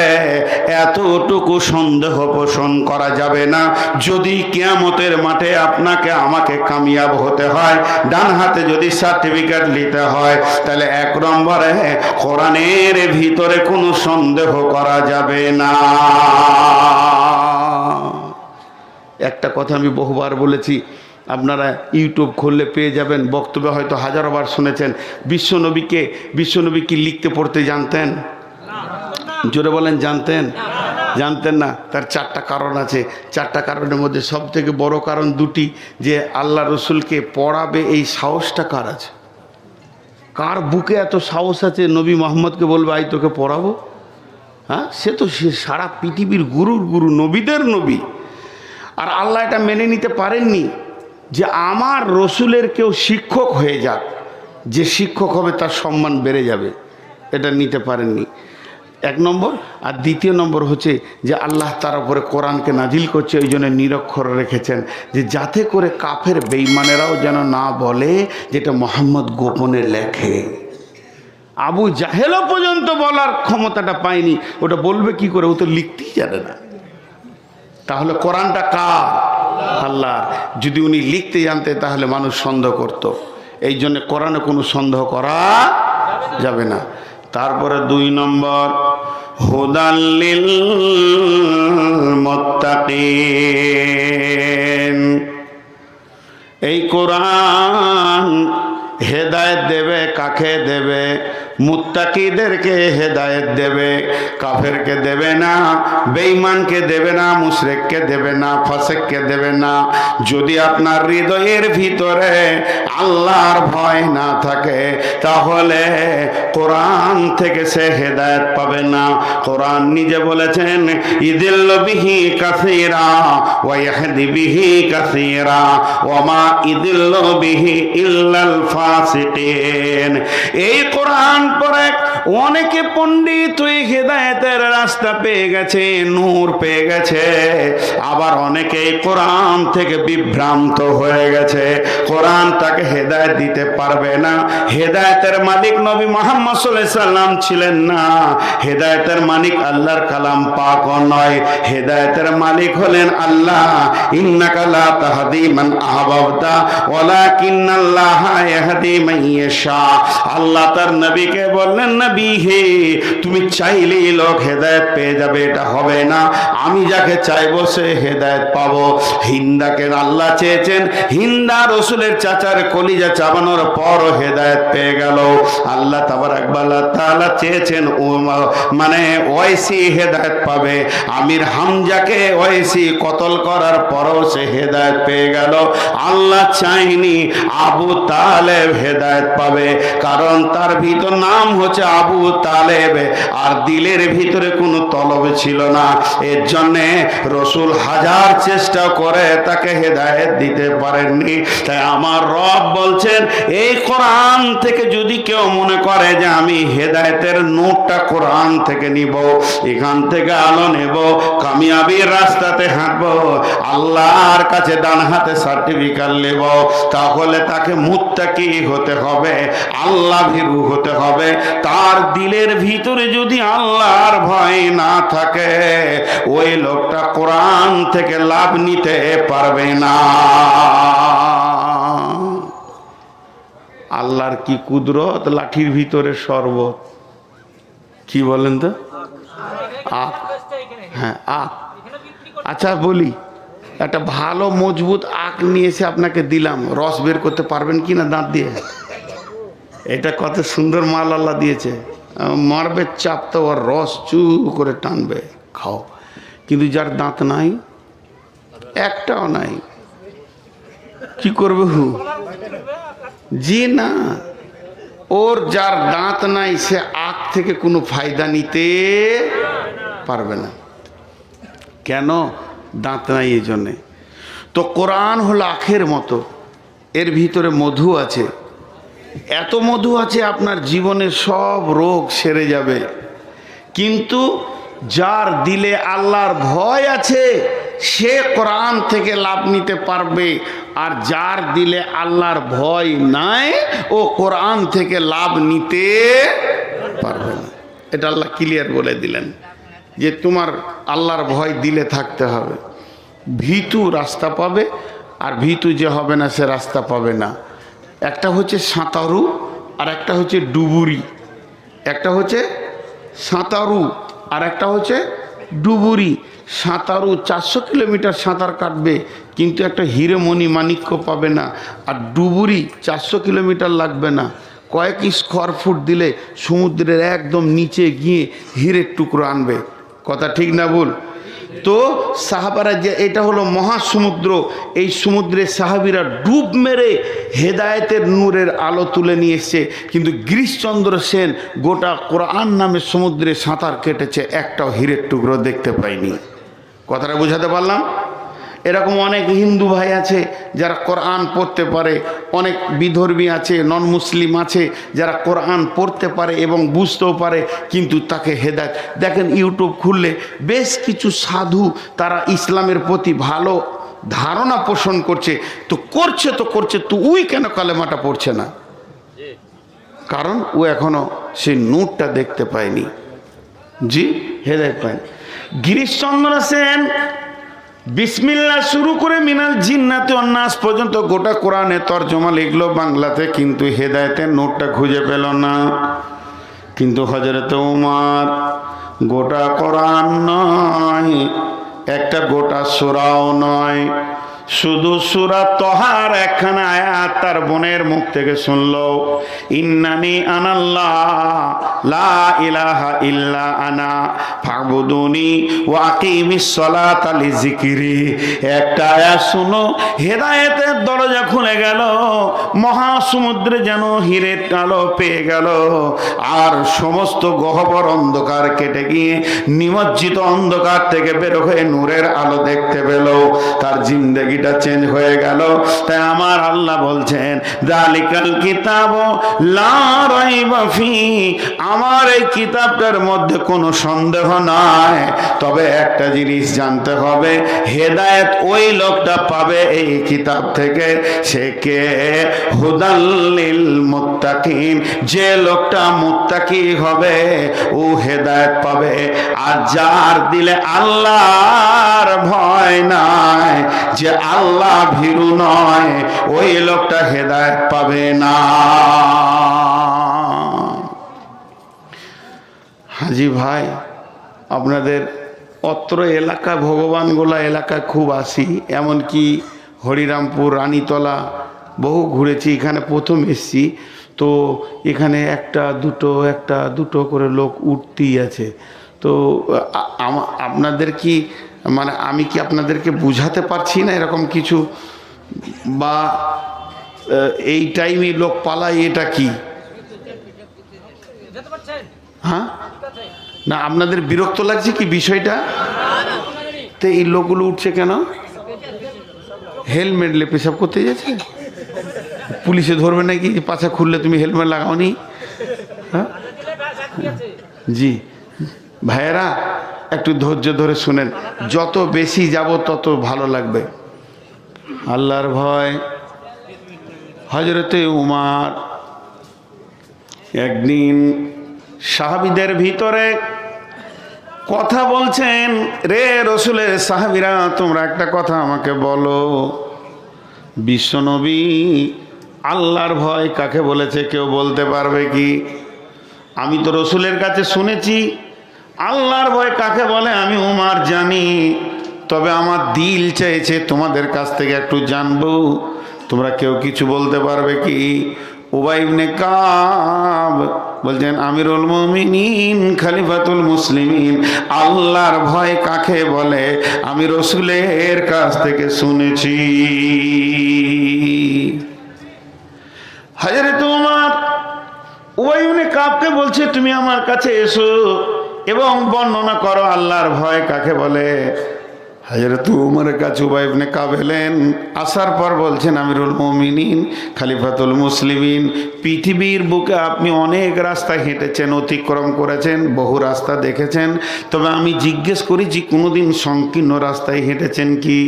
Speaker 1: এতটুকু সন্দেহ পোষণ করা যাবে না। যদি কিয়ামতের মাঠে আপনাকে আমাকে কামিয়াব হতে হয়, ডান হাতে যদি সার্টিফিকেট নিতে হয়, তাহলে 1 নম্বরে কোরআনের ভিতরে কোনো সন্দেহ করা যাবে না। একটা কথা আমি বহুবার বলেছি, আপনারা ইউটিউব খুললে পেয়ে যাবেন, বক্তব্য হয়তো হাজারো বার শুনেছেন। বিশ্বনবী কি লিখতে পড়তে জানতেন? জোরে বলেন, জানতেন? জানতেন না। তার 4টা কারণ আছে। 4টা কারণের মধ্যে সব থেকে বড় কারণ 2টি, যে আল্লাহ রসুলকে পড়াবে এই সাহসটা কার আছে? কার বুকে এত সাহস আছে নবী মোহাম্মদকে বলবে আই তোকে পড়াবো? হ্যাঁ, সে তো সে সারা পৃথিবীর গুরুর গুরু, নবীদের নবী। আর আল্লাহ এটা মেনে নিতে পারেননি যে আমার রসুলের কেউ শিক্ষক হয়ে যাক, যে শিক্ষক হবে তার সম্মান বেড়ে যাবে, এটা নিতে পারেননি। 1 নম্বর। আর 2য় নম্বর হচ্ছে যে আল্লাহ তার উপরে কোরআনকে নাজিল করছে, ওই জন্য নিরক্ষর রেখেছেন, যে যাতে করে কাফের বেঈমানেরাও যেন না বলে যেটা মোহাম্মদ গোপনে লেখে। আবু জাহেলও পর্যন্ত বলার ক্ষমতাটা পায়নি, ওটা বলবে কি করে? ও তো লিখতেই জানে না। তাহলে কোরআনটা কার? আল্লাহর। যদি উনি লিখতে জানতে তাহলে মানুষ সন্দেহ করত। এই জন্য কোরআনে কোনো সন্দেহ করা যাবে না। তারপরে 2 নম্বর, হুদাল লিল মুত্তাকিন। এই কোরআন হেদায়েত দেবে কাকে দেবে? মুত্তাকিদেরকে হেদায়েত দেবে, কাফেরকে দেবে না, বেঈমানকে দেবে না, মুশরিককে দেবে না, ফাসিককে দেবে না। যদি আপনার হৃদয়ের ভিতরে আল্লাহর ভয় না থাকে তাহলে কোরআন থেকে সে হেদায়েত পাবে না। কোরআন নিজে বলেছেন ইদিল্লু বিহি কাসীরা ওয়া ইয়াহদি বিহি কাসীরা ওয়া মা ইদিল্লু বিহি ইল্লাল ফাসিকিন। এই কোরআন পড়ে অনেকে পণ্ডিত হয়ে হেদায়েতের রাস্তা পেয়ে গেছে, নূর পেয়ে গেছে, আবার অনেকে কোরআন থেকে বিভ্রান্ত হয়ে গেছে। কোরআন তাকে হেদায়েত দিতে পারবে না। হেদায়েতের মালিক নবী মুহাম্মদ সাল্লাল্লাহু আলাইহি সাল্লাম ছিলেন না। হেদায়েতের মালিক আল্লাহর কালাম পাক নয়, হেদায়েতের মালিক হলেন আল্লাহ। ইন্নাকা লা তাহদি মান আহবাবতা ওয়ালাকিন্নাল্লাহা ইয়াহদি মান ইয়াশা। আল্লাহ তার নবীকে বললেন, নবী হে, তুমি চাইলেই লোক হেদায়েত পেয়ে যাবে এটা হবে না। আমি যাকে চাইবো সে হেদায়েত পাবো। হিন্দাকে আল্লাহ চেয়েছেন, হিন্দা রাসূলের চাচার কলিজা চাবানোর পর হেদায়েত পেয়ে গেল। আল্লাহ তাবারাক ওয়া তাআলা চেয়েছেন মানে ওয়াইসি হেদায়েত পাবে। আমির হামজাকে ওয়াইসি কতল করার পরও সে হেদায়েত পেয়ে গেল। আল্লাহ চাইনি আবু তালেব হেদায়েত পাবে, কারণ তার ভিতর নাম হচ্ছে আবু তালেব, আর দিলের ভিতরে কোনো তলব ছিল না। এর জন্যে রসুল হাজার চেষ্টা করে তাকে হেদায়েত দিতে পারেননি। তাই আমার রব বলছেন, এই কোরআন থেকে যদি কেউ মনে করে যে আমি হেদায়েতের নোটটা কোরআন থেকে নিব, এখান থেকে আলো নেব, কামিয়াবির রাস্তাতে হাঁটবো, আল্লাহর কাছে ডান হাতে সার্টিফিকেট নেব, তাহলে তাকে মুত্তাকি হতে হবে, আল্লাহ ভীরু হতে হবে। তার দিলের ভিতরে যদি আল্লাহর ভয় না থাকে, ওই লোকটা কোরআন থেকে লাভ নিতে পারবে না। আল্লাহর কি কুদরত, লাঠির ভিতরে শরবত। কি বলেন তো? আখ। হ্যাঁ, আখ। আচ্ছা বলি, একটা ভালো মজবুত আখ নিয়ে এসে আপনাকে দিলাম, রস বের করতে পারবেন কি না দাঁত দিয়ে? এটা কত সুন্দর মাল আল্লাহ দিয়েছে। মারবে চাপ তো ওর রস চু করে টানবে, খাও। কিন্তু যার দাঁত নাই, একটাও নাই, কি করবে? জি না, ওর যার দাঁত নাই সে আখ থেকে কোনো ফায়দা নিতে পারবে না। কেন? দাঁত নাই এই জন্যে। তো কোরআন হলো আখের মতো, এর ভিতরে মধু আছে, এত মধু আছে আপনার জীবনের সব রোগ সেরে যাবে। কিন্তু যার দিলে আল্লাহর ভয় আছে সে কোরআন থেকে লাভ নিতে পারবে, আর যার দিলে আল্লাহর ভয় নাই ও কোরআন থেকে লাভ নিতে পারবে না। এটা আল্লাহ ক্লিয়ার বলে দিলেন যে তোমার আল্লাহর ভয় দিলে থাকতে হবে। ভীতু রাস্তা পাবে, আর ভীতু যে হবে না সে রাস্তা পাবে না। একটা হচ্ছে সাঁতারু আর একটা হচ্ছে ডুবুরি। একটা হচ্ছে সাঁতারু আর একটা হচ্ছে ডুবুরি। সাঁতারু 400 কিলোমিটার সাঁতার কাটবে কিন্তু একটা হিরেমণি মাণিক্য পাবে না, আর ডুবুরি 400 কিলোমিটার লাগবে না, কয়েক স্কোয়ার ফুট দিলে সমুদ্রের একদম নিচে গিয়ে হীরের টুকরো আনবে। কথা ঠিক না ভুল? তো সাহাবারা যে এটা হলো মহাসমুদ্র, এই সমুদ্রে সাহাবীরা ডুব মেরে হেদায়েতের নূরের আলো তুলে নিয়ে এসছে। কিন্তু গিরিশচন্দ্র সেন গোটা কোরআন নামে সমুদ্রে সাঁতার কেটেছে, একটাও হীরের টুকরো দেখতে পায়নি। কথাটা বোঝাতে পারলাম? এরকম অনেক হিন্দু ভাই আছে যারা কোরআন পড়তে পারে, অনেক বিধর্মী আছে, নন মুসলিম আছে যারা কোরআন পড়তে পারে এবং বুঝতেও পারে, কিন্তু তাকে হেদায়েত। দেখেন ইউটিউব খুললে বেশ কিছু সাধু তারা ইসলামের প্রতি ভালো ধারণা পোষণ করছে, তো করছে তো ওই কেন কালেমাটা পড়ছে না? কারণ ও এখনো সেই নূরটা দেখতে পায়নি। জি, হেদায়েত পায়নি। গিরিশচন্দ্র সেন বিসমিল্লাহ শুরু করে মিনাল জিন্নাতে অন্নাস পর্যন্ত গোটা কোরআনে তরজমা লিখলো বাংলাতে, কিন্তু হেদায়েতের নোটটা খুঁজে পেল না। কিন্তু হযরত ওমর গোটা কোরআন নয়, একটা গোটা সূরাও নয়, শুধু সূরা তহার একখানা আয়াত তার বোনের মুখ থেকে শুনলো, ইন্নানি আনাল্লাহ লা ইলাহা ইল্লা আনা ফাবুদুনি ওয়া আকিমিস সালাতা লিযিকরি। একটা আয়াত শুনো, হেদায়েতের দরজা খুলে গেল, মহাসমুদ্রে যেন হীরের আলো পেয়ে গেল, আর সমস্ত গহ্বর অন্ধকার কেটে গিয়ে নিমজ্জিত অন্ধকার থেকে বের হয়ে নূরের আলো দেখতে পেল, তার জিন্দেগিটা চেঞ্জ হয়ে গেল। তাই আমার আল্লাহ বলছেন, যালিকাল কিতাব লা রাইবা ফি, আমার এই কিতাবটার মধ্যে কোনো সন্দেহ নাই। তবে একটা জিনিস জানতে হবে, হেদায়েত ওই লোকটা পাবে এই কিতাব থেকে, সে কে? হুদাল লিল মুত্তাকিন, যে লোকটা মুত্তাকি হবে ও হেদায়েত পাবে। আর যার দিলে আল্লাহর ভয় নাই, যে আল্লাহ ভীরু নয়, ওই লোকটা হেদায়েত পাবে না। হাজি ভাই, আপনাদের অত্র এলাকা ভগবানগোলা এলাকায় খুব আসি, এমনকি হরিরামপুর, রানীতলা বহু ঘুরেছি। এখানে প্রথম এসছি তো এখানে একটা দুটো করে লোক উঠতেই আছে। তো আপনাদের কি মানে আমি কি আপনাদেরকে বুঝাতে পারছি না এরকম কিছু, বা এই টাইমে লোক পালায়, এটা কি? হ্যাঁ না, আপনাদের বিরক্ত লাগছে কি বিষয়টা? তো এই লোকগুলো উঠছে কেন? হেলমেট লে পেশাব করতে যাচ্ছে, পুলিশে ধরবে নাকি পাছা খুললে তুমি হেলমেট লাগাওনি? হ্যাঁ জি ভাইয়েরা, একটু ধৈর্য ধরে শুনেন, যত বেশি যাব তত ভালো লাগবে। আল্লাহর ভয়। হযরতে উমর একদিন সাহাবীদের ভিতরে কথা বলছেন, রে রসুলের সাহাবীরা, তোমরা একটা কথা আমাকে বলো, বিশ্বনবী আল্লাহর ভয় কাকে বলেছে কেউ বলতে পারবে কি? আমি তো রসুলের কাছে শুনেছি আল্লাহর ভয় কাকে বলে, আমি উমর জানি, তবে আমার দিল চাইছে তোমাদের কাছ থেকে একটু জানবো, তোমরা কেউ কিছু বলতে পারবে কি? উবাই ইবনে কাব বলছেন, আমিরুল মুমিনিন, খলিফাতুল মুসলিমিন, আল্লাহর ভয় কাকে বলে আমি রসুলের কাছ থেকে শুনেছি। হযরত উমর উবাই ইবনে কাবকে বলছে, তুমি আমার কাছে এসো এবং বর্ণনা করো আল্লাহর ভয় কাকে বলে। হযরত উমরের কাছে উবাই ইবনে কাব এলেন, আসার পর বলছেন, আমিরুল মুমিনিন, খলিফাতুল মুসলিমিন, পৃথিবীর বুকে আপনি অনেক রাস্তা হেঁটেছেন, অতিক্রম করেছেন, বহু রাস্তা দেখেছেন, তবে আমি জিজ্ঞেস করেছি কোনোদিন সংকীর্ণ রাস্তায় হেঁটেছেন কি?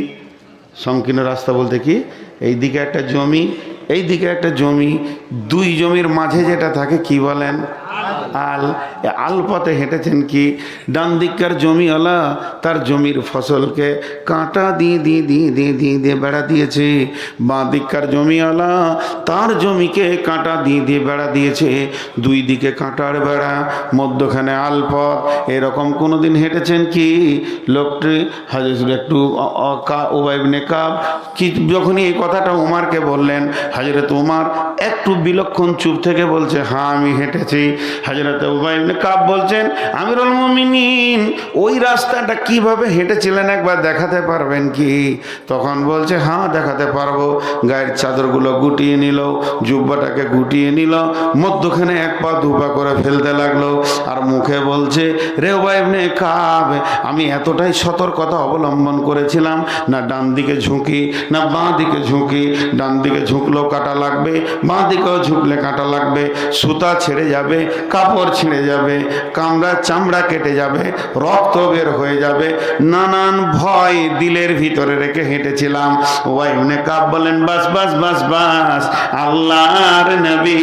Speaker 1: সংকীর্ণ রাস্তা বলতে কি? এইদিকে একটা জমি, এই দিকে একটা জমি, দুই জমির মাঝে যেটা থাকে কি বলেন? আল। আল পথে হেঁটেছেন কি? ডান দিককার জমিওয়ালা তার জমির ফসলকে কাঁটা দিয়ে দিয়ে দিয়ে দিয়ে দিয়ে দিয়ে বেড়া দিয়েছে, বাঁ দিককার জমিওয়ালা তার জমিকে কাঁটা দিয়ে দিয়ে বেড়া দিয়েছে, দুই দিকে কাঁটার বেড়া, মধ্যখানে আল পথ। এরকম কোনোদিন হেঁটেছেন কি? লোকটি একটু উবাই ইবনে কাব কি যখনই এই কথাটা উমারকে বললেন, হযরত উমর একটু বিলক্ষণ চুপ থেকে বলছে, হ্যাঁ আমি হেঁটেছি। হযরত উবাই ইবনে কাব বলছেন, আমিরুল মুমিনিন, ওই রাস্তাটা কিভাবে হেঁটেছিলেন একবার দেখাতে পারবেন কি? তখন বলছে, হ্যাঁ দেখাতে পারবো। গায়ের চাদরগুলো গুটিয়ে নিল, জুব্বাটাকে গুটিয়ে নিল, মধ্যখানে এক পা দু পা করে ফেলতে লাগলো, আর মুখে বলছে, রে উবাই ইবনে কাব, আমি এতটাই সতর্কতা অবলম্বন করেছিলাম, না ডান দিকে ঝুঁকি না বাঁ দিকে ঝুঁকি, ডান দিকে ঝুঁকলেও কাঁটা লাগবে, বাঁ দিকেও ঝুঁকলে কাঁটা লাগবে, সুতা ছেড়ে যাবে, কাপড় ছিঁড়ে যাবে, কামড়া চামড়া কেটে যাবে, রক্ত বের হয়ে যাবে, নানান ভয় দিলের ভিতরে রেখে হেঁটেছিলাম। উবাই ইবনে কাব বলেন, বাস বাস বাস বাস, আল্লাহর নবী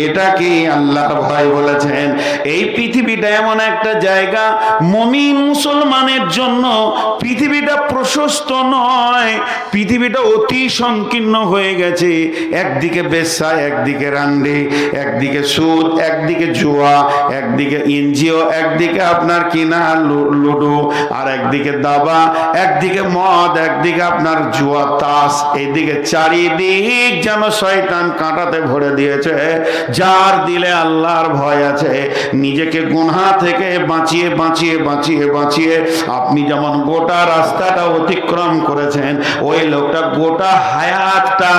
Speaker 1: এটা কি আল্লাহর ভয় বলেছেন? এই পৃথিবীটা এমন একটা জায়গা, মুমিন মুসলমানের জন্য পৃথিবীটা প্রশস্ত নয়, পৃথিবীটা অতি সংকীর্ণ হয়ে গেছে। একদিকে বেশ্যা, একদিকে রান্ডি, একদিকে সুদ, একদিকে জুয়া, একদিকে এনজিও, একদিকে আপনার কিনা লুডো, আর একদিকে দাবা, একদিকে মদ, একদিকে আপনার জুয়া তাস। এইদিকে চারিদিক যেন শয়তান কাঁটাতে ভরে দিয়েছে। যার দিলে আল্লাহর ভয় আছে, নিজেকে গুনাহ থেকে বাঁচিয়ে বাঁচিয়ে বাঁচিয়ে বাঁচিয়ে আপনি যেমন গোটা রাস্তাটা অতিক্রম করেছেন, ওই লোকটা গোটা হায়াতটা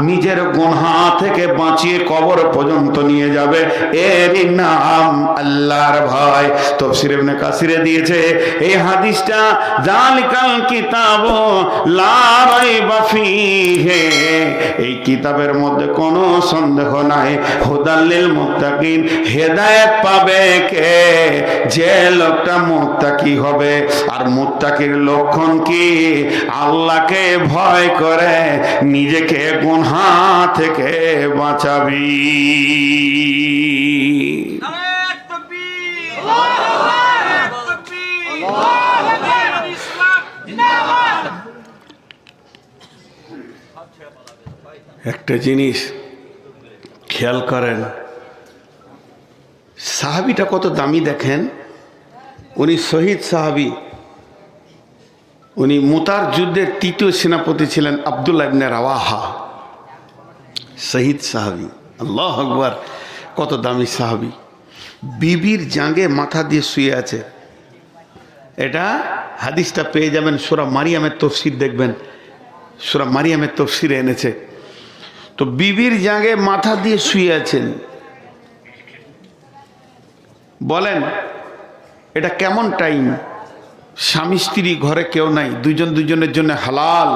Speaker 1: নিজের গুনাহ থেকে বাঁচিয়ে কবর পর্যন্ত নিয়ে যাবে। এরই নাম আল্লাহর ভয়। তাফসীর ইবনে কাসিরে দিয়েছে এই হাদিসটা, যালিকাল কিতাব লা রাইবা ফীহি, এই কিতাবের মধ্যে কোনো সন্দেহ নাই, হুদাল লিল মুত্তাকিন, হেদায়েত পাবে কে? যে লোকটা মুত্তাকি হবে। আর মুত্তাকির লক্ষণ কি? আল্লাহকে ভয় করে নিজেকে গুনাহ থেকে বাঁচাবি। একটা জিনিস খেয়াল করেন, সাহাবিটা কত দামি দেখেন। উনি শহীদ সাহাবি, উনি মুতার যুদ্ধের তৃতীয় সেনাপতি ছিলেন, আব্দুল্লাহ ইবনে রাওয়াহা, শহীদ সাহাবি। আল্লাহু আকবার, কত দামি সাহাবি। বিবির জাঙ্গে মাথা দিয়ে শুয়ে আছে। এটা হাদিসটা পেয়ে যাবেন সূরা মারিয়ামের তাফসীর, দেখবেন সূরা মারিয়ামের তাফসীরে এনেছে। তো বিবির জাঙ্গে মাথা দিয়ে শুয়ে আছেন। বলেন এটা কেমন টাইম? স্বামী স্ত্রী ঘরে কেউ নাই, দুজন দুজনের জন্য হালাল।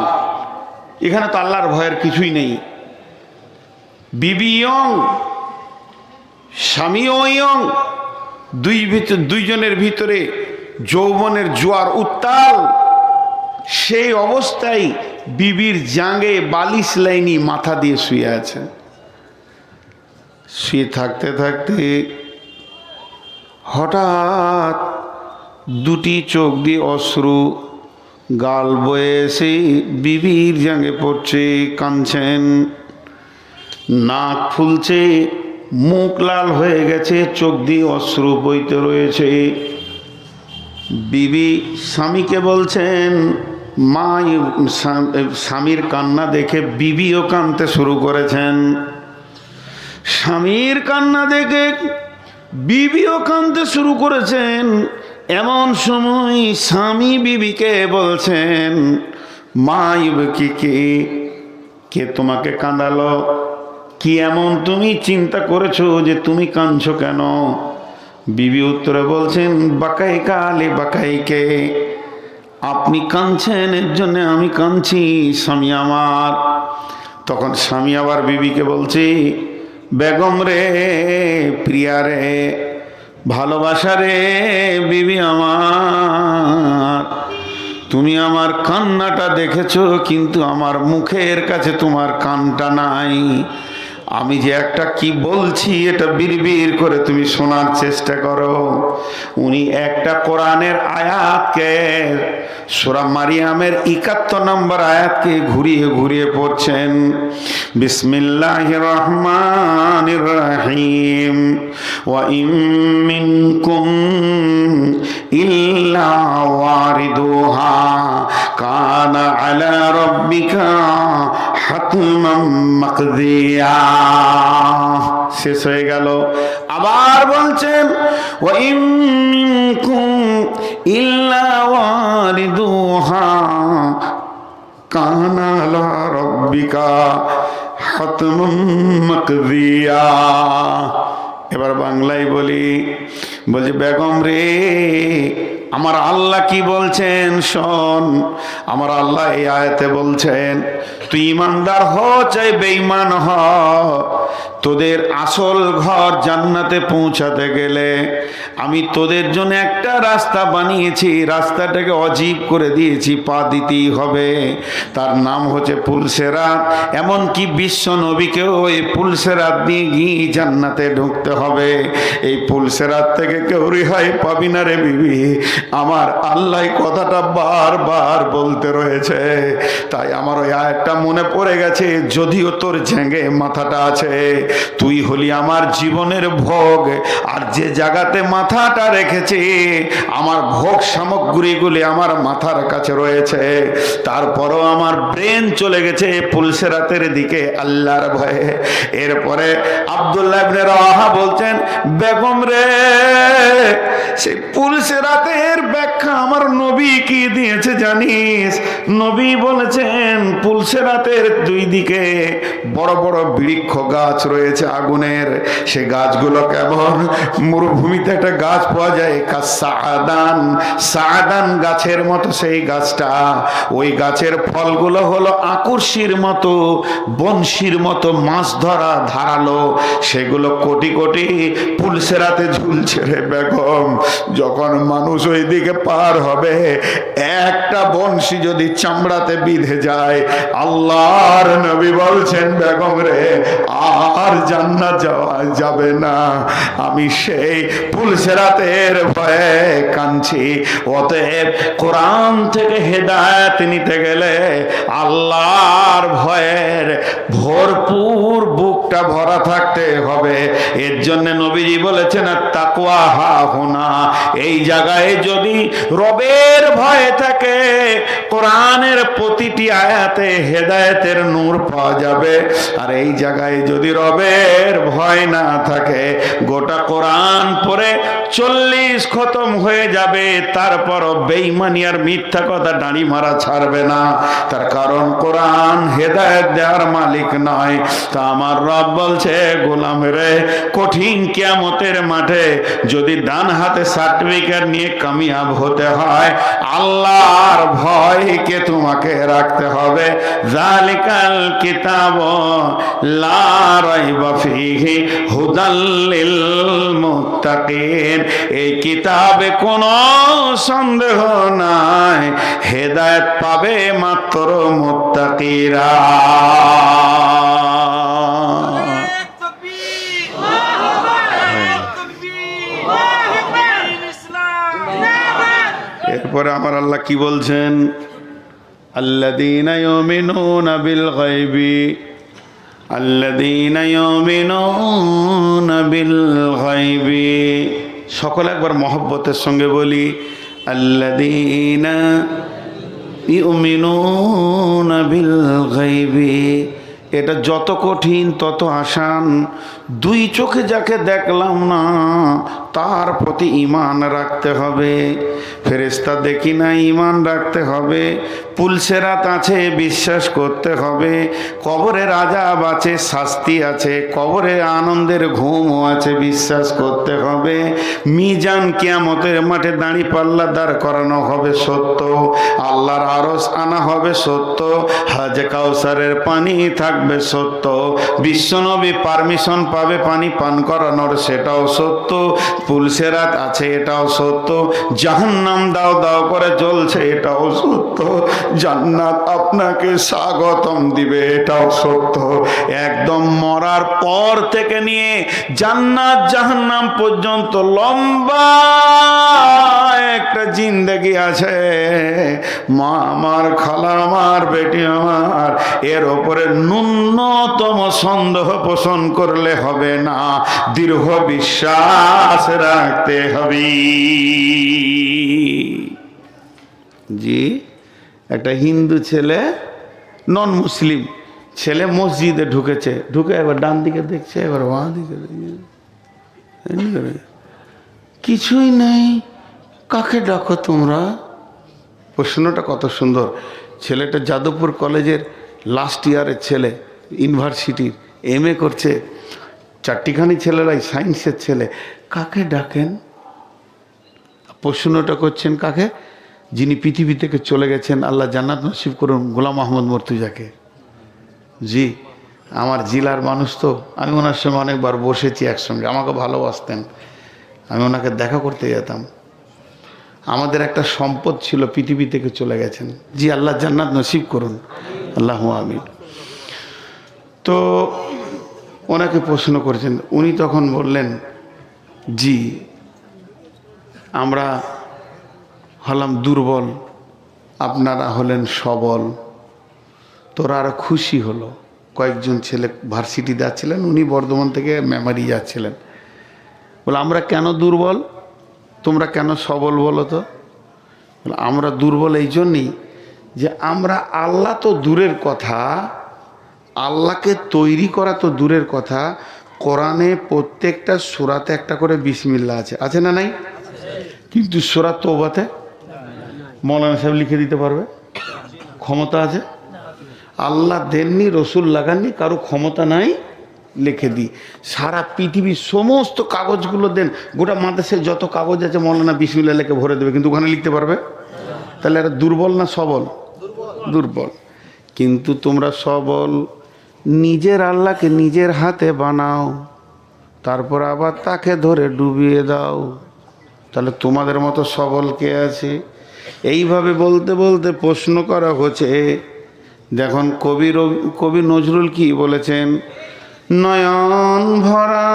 Speaker 1: এখানে তো আল্লাহর ভয়ের কিছুই নেই। বিবি ইয়ং, স্বামীও ইয়ং, দুইজনের ভিতরে যৌবনের জোয়ার উত্তাল। সেই অবস্থায় বিবির জাঙ্গে বালিশ লাইনি মাথা দিয়ে শুয়ে আছে। শুয়ে থাকতে থাকতে হঠাৎ দুটি চোখ দিয়ে অশ্রু গাল বয়ে এসে বিবির জাঙ্গে পড়ছে, কাঁদছেন, নাক ফুলছে, মুখ লাল হয়ে গেছে, চোখ দিয়ে অশ্রু বইতে রয়েছে। বিবি স্বামীকে বলছেন, মা, স্বামীর কান্না দেখে বিবিও কাঁদতে শুরু করেছেন। স্বামীর কান্না দেখে বিবিও কাঁদতে শুরু করেছেন। এমন সময় স্বামী বিবিকে বলছেন, মা ইবকি, কে তোমাকে কাঁদালো? কি এমন তুমি চিন্তা করেছো যে তুমি কাঁদছো কেন? বিবি উত্তরে বলছেন, বাকাই কালে বাকাইকে, আপনি কাঁদছেন এর জন্য আমি কাঁদছি স্বামী আমার। তখন স্বামী আবার বিবিকে বলছে, বেগম রে, প্রিয়া রে, ভালোবাসা রে বিবি আমার, তুমি আমার কান্নাটা দেখেছো, কিন্তু আমার মুখের কাছে তোমার কানটা নাই। আমি যে একটা কি বলছি এটা বিড়বিড় করে তুমি শোনার চেষ্টা করো। উনি একটা কোরআনের আয়াতকে, সূরা মারিয়ামের ৭১ নম্বর আয়াতকে ঘুরিয়ে ঘুরিয়ে পড়ছেন। বিসমিল্লাহির রহমানির রহিম, ওয়া ইম মিনকুম ইল্লা ওয়ারিদুহা কানা আলা রাব্বিকা হাতমান মাকদিয়া। শেষ হয়ে গেল। আবার বলছেন, ওয়া ইম মিনকুম ইল্লা ওয়ারিদুহা কানা আলা রাব্বিকা হাতমান মাকদিয়া। এবার বাংলায় বলি, বলছে, বেগম রে, আমার আল্লাহ কি বলছেন শোন। আমার আল্লাহ এই আয়াতে বলছেন, তুই ইমানদার হ চাই বেঈমান হ, তোদের আসল ঘর জান্নাতে পৌঁছাতে গেলে আমি তোদের জন্য একটা রাস্তা বানিয়েছি, রাস্তাটাকে অজীব করে দিয়েছি, পা দিতেই হবে। তার নাম হচ্ছে পুলসেরাত। এমনকি বিশ্ব নবীকেও এই পুলসেরাত দিয়ে গিয়ে জান্নাতে ঢুকতে হবে। এই পুলসেরাত থেকে কেউ রেহাই পাবি না রে বিবি। আমার আল্লাহ কথাটা বারবার বলতে রয়েছে, তাই আমার ওই আয়াতটা মনে পড়ে গেছে। যদিও তোর ঝেঙ্গে মাথাটা আছে, রে, তুই হলি আমার জীবনের ভোগ, আর যে জায়গাতে মাথাটা রেখেছি আমার ভোগ সামগ্রীগুলি আমার মাথার কাছে রয়েছে, তারপরও আমার ব্রেন চলে গেছে পুলসেরাতের দিকে আল্লাহর ভয়ে। এরপরে আব্দুল্লাহ ইবনে রাওয়াহা বলছেন, বেগম রে, সেই পুলসেরাতের ব্যাখ্যা আমার নবী কি দিয়েছে জানিস? নবী বলেছেন পুলসেরাতের দুই দিকে বড় বড় বৃক্ষ গাছ রয়েছে আগুনের, সে গাছগুলো কেমন? মরুভূমিতে একটা গাছ পাওয়া যায় সাআদান, সাআদান গাছের মতো সেই গাছটা, ওই গাছের ফলগুলো হলো আকর্ষির মতো, বংশীর মতো মাছ ধরা ধারালো, সেগুলো কোটি কোটি পুলসেরাতে ঝুলছে রে বেগম। যখন মানুষ ওই দিকে পার হবে, একটা বংশী যদি চামড়াতে বিঁধে যায়, আল্লাহর নবী বলছেন বেগম রে, আর জান্নাত যাওয়া যাবে না। আমি সেই পুলসেরাতের ভয়ে কাঁদছি। অতএব কোরআন থেকে হেদায়েত নিতে গেলে আল্লাহর ভয়ের ভরপুর বুকটা ভরা থাকতে হবে। এর জন্য নবীজি বলেছেন তাকওয়া হাহুনা, এই জায়গায় যদি রবের ভয় থাকে, কোরআনের প্রতিটি আয়াতে হেদায়েতের নূর পাওয়া যাবে। আর এই জায়গায় যদি রবের ভয় না থাকে, গোটা কোরআন পড়ে 40 খতম হয়ে যাবে, তারপরও বেঈমানি আর মিথ্যা কথা দাঁড়ি মারা ছাড়বে না। তার কারণ কোরআন হেদায়েত দেওয়ার মালিক নয়। তা আমার রব বলছে, গোলাম রে, কঠিন কিয়ামতের মাঠে যদি ডান হাতে সার্টিফিকেট নিয়ে কামিয়াব হতে হয়, আল্লাহর ভয়কে তোমাকে রাখতে হবে। যালিকাল কিতাব লা রাইবা ফীহি হুদাল লিল মুত্তাকিন, এই কিতাবে কোনো সন্দেহ নাই, হেদায়েত পাবে মাত্র মুত্তাকিরা। এরপরে আমার আল্লাহ কি বলছেন? আল্লাযীনা ইউমিনুনা বিল গায়বি, আল্লাযীনা ইউমিনুনা বিল গায়বি। সকলে একবার মহব্বতের সঙ্গে বলি, আল্লাযীনা ইউমিনুনা বিল গায়বি। এটা যত কঠিন তত আসান। দুই চোখে যাকে দেখলাম না তার প্রতি ঈমান রাখতে হবে। ফেরেশতা দেখি না, ঈমান রাখতে হবে। পুলসেরাত আছে, বিশ্বাস করতে হবে। কবরের আযাব আছে, শাস্তি আছে। কবরে আনন্দের ঘুমও আছে, বিশ্বাস করতে হবে। মিজান কিয়ামতের মাঠে দাঁড়ি পাল্লা দাঁড় করানো হবে, সত্য। আল্লাহর আরশ আনা হবে, সত্য। হাজে কাউসারের পানি থাকবে, সত্য। বিশ্বনবী পারমিশন পাবে পানি পান করানোর, সেটাও সত্য। পুলসেরাত আছে, এটাও সত্য। জাহান্নাম দাও দাও করে জ্বলছে, এটাও সত্য। জান্নাত আপনাকে স্বাগতম দিবে, এটাও সত্য। একদম মরার পর থেকে নিয়ে জান্নাত জাহান্নাম পর্যন্ত লম্বা একটা জিন্দেগি আছে। মা আমার, খালা আমার, বেটি আমার, এর ওপরে ন্যূনতম সন্দেহ পোষণ করলে হবে না, দৃঢ় বিশ্বাস রাখতে হবে। জি, একটা হিন্দু ছেলে, নন মুসলিম ছেলে মসজিদে ঢুকেছে, ঢুকে একবার ডান দিকে দেখছে, একবার বাঁ দিকে দেখছে, কিছুই নেই। কাকে ডাকো তোমরা? প্রশ্নটা কত সুন্দর। ছেলেটা যাদবপুর কলেজের লাস্ট ইয়ারের ছেলে, ইউনিভার্সিটির MA করছে। চারটিখানি ছেলেরাই সায়েন্সের ছেলে। কাকে ডাকেন? প্রশ্নটা করছেন কাকে? যিনি পৃথিবী থেকে চলে গেছেন, আল্লাহ জান্নাত নসিব করুন, গোলাম আহমদ মর্তুজাকে। জি, আমার জেলার মানুষ তো, আমি ওনার সঙ্গে অনেকবার বসেছি একসঙ্গে, আমাকে ভালোবাসতেন, আমি ওনাকে দেখা করতে যেতাম। আমাদের একটা সম্পদ ছিল, পৃথিবী থেকে চলে গেছেন। জি, আল্লাহ জান্নাত নসিব করুন, আল্লাহুম্মা আমিন। তো ওনাকে প্রশ্ন করেছেন, উনি তখন বললেন, জি আমরা হলাম দুর্বল, আপনারা হলেন সবল। তোরা আরো খুশি হলো। কয়েকজন ছেলে ভার্সিটি যাচ্ছিলেন, উনি বর্ধমান থেকে মেমারি যাচ্ছিলেন। বলে আমরা কেন দুর্বল, তোমরা কেন সবল বলো তো? বলে আমরা দুর্বল এই জন্যই যে আমরা, আল্লাহ তো দূরের কথা, আল্লাহকে তৈরি করা তো দূরের কথা, কোরআনে প্রত্যেকটা সূরাতে একটা করে বিসমিল্লাহ আছে, আছে না নাই? কিন্তু সূরা তওবাতে মৌলানা সাহেব লিখে দিতে পারবে? ক্ষমতা আছে? আল্লাহ দেননি, রসুল লাগাননি, কারো ক্ষমতা নাই, লিখে দিই। সারা পৃথিবীর সমস্ত কাগজগুলো দেন, গোটা মাদ্রাসায় যত কাগজ আছে মৌলানা বিসমিল্লাহ লিখে ভরে দেবে, কিন্তু ওখানে লিখতে পারবে? তাহলে এরা দুর্বল না সবল? দুর্বল। কিন্তু তোমরা সবল, নিজের আল্লাহকে নিজের হাতে বানাও, তারপর আবার তাকে ধরে ডুবিয়ে দাও, তাহলে তোমাদের মতো সবল কে আছে? এইভাবে বলতে বলতে প্রশ্ন করা হচ্ছে। দেখুন কবি নজরুল কি বলেছেন, নয়ন ভরা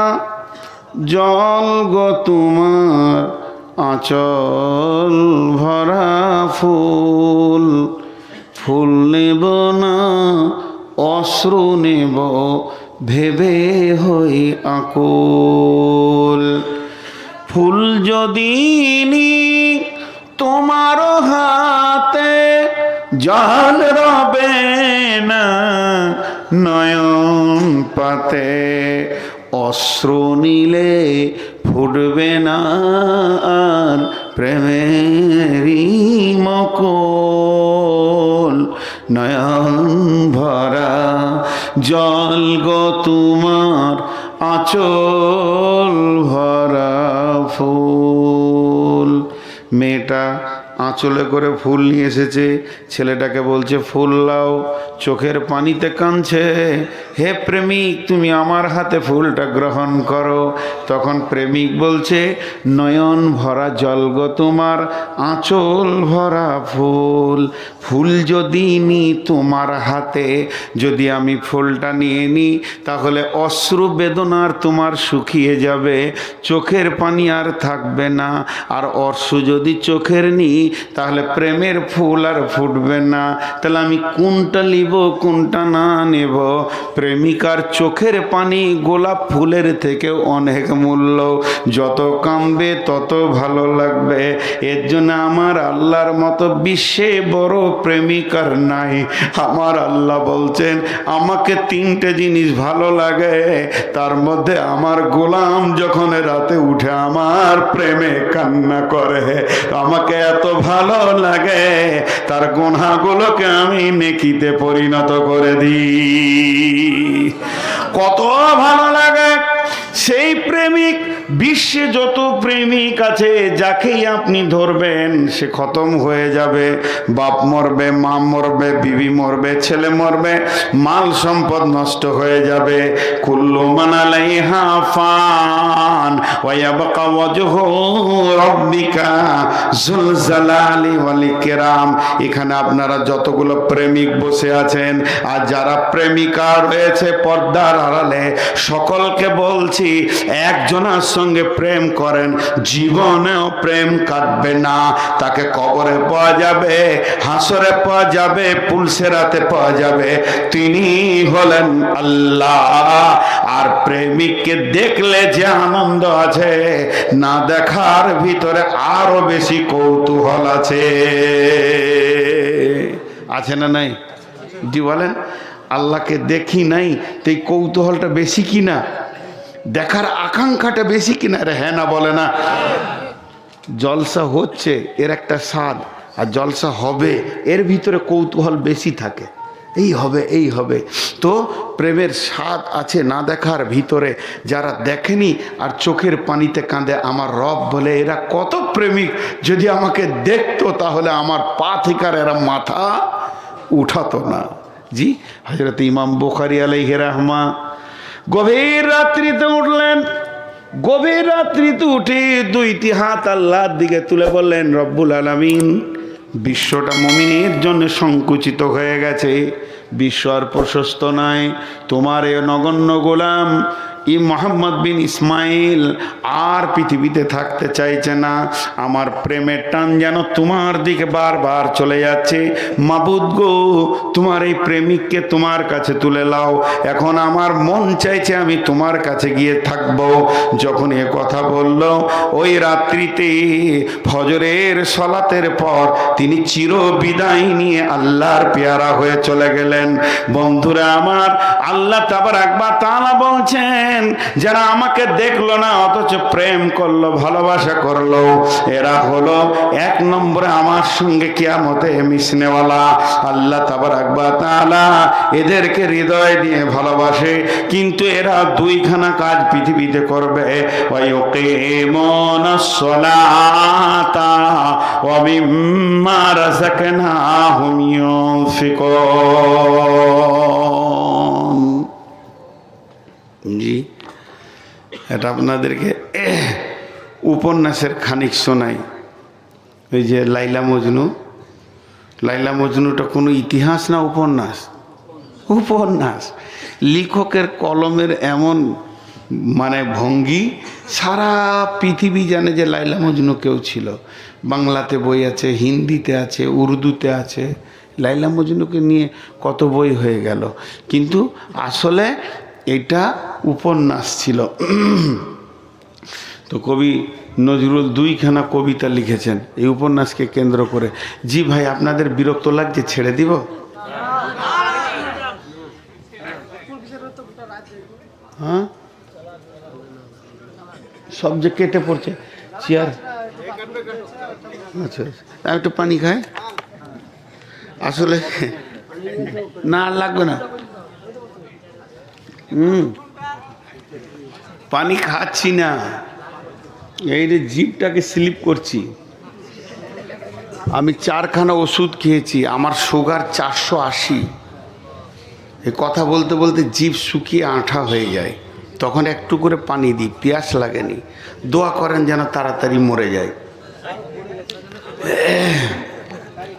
Speaker 1: জল গো তোমার, আঁচল ভরা ফুল, ফুল নেব না অশ্রু নেব ভেবে হই আকুল। ফুল যদি নি তোমার হাতে, জল রবে না নয়ন পাতে, অশ্রু নিলে ফুটবে না আর প্রেমেরই মকল। নয়ন ভরা জল গো তোমার, আঁচল ভরা ফুল। মেয়েটা আঁচলে করে ফুল নিয়ে এসেছে, ছেলেটাকে বলছে ফুল লাও, চোখের পানিতে কাঁদছে, হে প্রেমিক তুমি আমার হাতে ফুলটা গ্রহণ করো। তখন প্রেমিক বলছে, নয়ন ভরা জল গো তোমার, আঁচল ভরা ফুল, ফুল যদি নি তোমার হাতে, যদি আমি ফুলটা নিয়ে নিই, তাহলে অশ্রু বেদনার তোমার শুকিয়ে যাবে, চোখের পানি আর থাকবে না। আর অশ্রু যদি চোখের নিই, তাহলে প্রেমের ফুল আর ফুটবে না। তাহলে আমি কোনটা নিব কোনটা না নেব? প্রেমিকার চোখের পানি গোলাপ ফুলের থেকে অনেক মূল্য, যত কামবে তত ভালো লাগবে। এর জন্য আমার আল্লাহর মতো বিশ্বে বড় প্রেমিকার নাই। আমার আল্লাহ বলছেন, আমাকে তিনটে জিনিস ভালো লাগে, তার মধ্যে আমার গোলাম যখন রাতে উঠে আমার প্রেমে কান্না করে, আমাকে এত ভালো লাগে তার গুনাহগুলোকে আমি নেকিতে পরিণত করে দিই। কত ভালো লাগে সেই প্রেমিক। বিশ্বে যত প্রেমিক আছে, যাকেই আপনি ধরবেন সে খতম হয়ে যাবে। বাপ মরবে, মা মরবে, বিবি মরবে, ছেলে মরবে, মাল সম্পদ নষ্ট হয়ে যাবে। কুল্লু মান আলাইহা ফান ওয়া ইয়াবকা ওয়াজহু রাব্বিকা যুল জালালি ওয়াল ইকরাম। এখানে আপনারা যতগুলো প্রেমিক বসে আছেন আর যারা প্রেমিকা রয়েছে পর্দার আড়ালে, সকলকে বলছি একজনের সঙ্গে প্রেম করেন, জীবনেও প্রেম কাটবে না। তাকে কবরে পাওয়া যাবে, হাসরে পাওয়া যাবে, পুলসেরাতে পাওয়া যাবে। তিনি হলেন আল্লাহ। আর প্রেমিককে দেখলে যে আনন্দ আছে, না দেখার ভিতরে আরো বেশি কৌতূহল আছে। আছে না নাই? জি বলেন। আল্লাহকে দেখি নাই, তো এই কৌতূহলটা বেশি কিনা, দেখার আকাঙ্ক্ষাটা বেশি কিনা? রে হ্যাঁ না বলে না? জলসা হচ্ছে এর একটা স্বাদ, আর জলসা হবে এর ভিতরে কৌতূহল বেশি থাকে, এই হবে এই হবে। তো প্রেমের স্বাদ আছে না দেখার ভিতরে। যারা দেখেনি আর চোখের পানিতে কাঁদে, আমার রব বলে এরা কত প্রেমিক, যদি আমাকে দেখতো তাহলে আমার পা থেকে আর এরা মাথা উঠাতো না। জি, হযরত ইমাম বুখারী আলাইহির রাহমা গভীর রাত্রিতে উঠলেন। গভীর রাত্রিতে উঠে দুইটি হাত আল্লাহর দিকে তুলে বললেন, রব্বুল আলামিন, বিশ্বটা মুমিনের জন্য সংকুচিত হয়ে গেছে, বিশ্ব আর প্রশস্ত নয়। তোমার এ নগণ্য গোলাম মোহাম্মদ বিন ইসমাইল আর পৃথিবীতে থাকতে চাইছে না। আমার প্রেমের টান যেন তোমার দিকে বারবার চলে যাচ্ছে। মাবুদ গো, তোমার এই প্রেমিককে তোমার কাছে তুলে লাও। এখন আমার মন চাইছে আমি তোমার কাছে গিয়ে থাকবো। যখন এ কথা বলল, ওই রাত্রিতে ফজরের সলাতের পর তিনি চির বিদায় নিয়ে আল্লাহর পেয়ারা হয়ে চলে গেলেন। বন্ধুরা আমার, আল্লাহ তাবারাক ওয়া তাআলা বলছেন, যারা আমাকে দেখলো না অথচ প্রেম করলো, ভালোবাসা করলো, এরা হলো এক নম্বরে আমার সঙ্গে কিয়ামতে মিশনেওয়ালা। আল্লাহ তাবারাক ওয়া তাআলা এদেরকে হৃদয় দিয়ে ভালোবাসে, কিন্তু এরা দুইখানা কাজ পৃথিবীতে করবে। ওয়া ইউকিমুনাস সালাতা ওয়া মিম্মা রাযাকনাহুম ইউনফিকুন। জি, এটা আপনাদেরকে উপন্যাসের খানিক শোনাই। ওই যে লাইলা মজনু, লাইলা মজনুটা কোনো ইতিহাস না উপন্যাস? উপন্যাস। লেখকের কলমের এমন মানে ভঙ্গি, সারা পৃথিবী জানে যে লাইলা মজনু কেউ ছিল। বাংলাতে বই আছে, হিন্দিতে আছে, উর্দুতে আছে। লাইলা মজনুকে নিয়ে কত বই হয়ে গেল, কিন্তু আসলে এটা উপন্যাস ছিল। তো কবি নজরুল দুইখানা কবিতা লিখেছেন এই উপন্যাসকে কেন্দ্র করে। জি ভাই, আপনাদের বিরক্ত লাগছে? ছেড়ে দিব? হ্যাঁ, সব যে কেটে পড়ছে চেয়ার। আচ্ছা, একটু পানি খায়? আসলে না, লাগবে না। পানি খাচ্ছি না, এই যে জিভটাকে স্লিপ করছি। আমি 4খানা ওষুধ খেয়েছি, আমার সুগার 480। এই কথা বলতে বলতে জিভ শুকিয়ে আঠা হয়ে যায়, তখন একটু করে পানি দিই, পিয়াস লাগেনি। দোয়া করেন যেন তাড়াতাড়ি মরে যায়।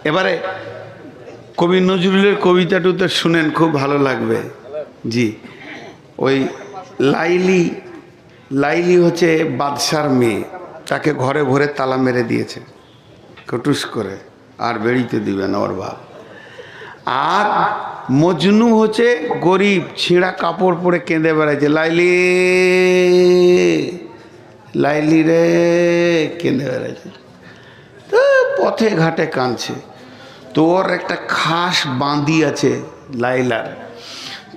Speaker 1: এবারে কবি নজরুলের কবিতাটুতে শুনেন, খুব ভালো লাগবে। জি, ওই লাইলি, লাইলি হচ্ছে বাদশার মেয়ে, তাকে ঘরে ভরে তালা মেরে দিয়েছে কটুস করে, আর বেরিতে দিবে না ওর বাপ। আর মজনু হচ্ছে গরিব, ছিঁড়া কাপড় পরে কেঁদে বেড়াচ্ছে, লাইলি লাইলি রে, কেঁদে বেড়াচ্ছে। তো পথে ঘাটে কাঁদছে। তো ওর একটা খাস বাঁধি আছে লাইলার,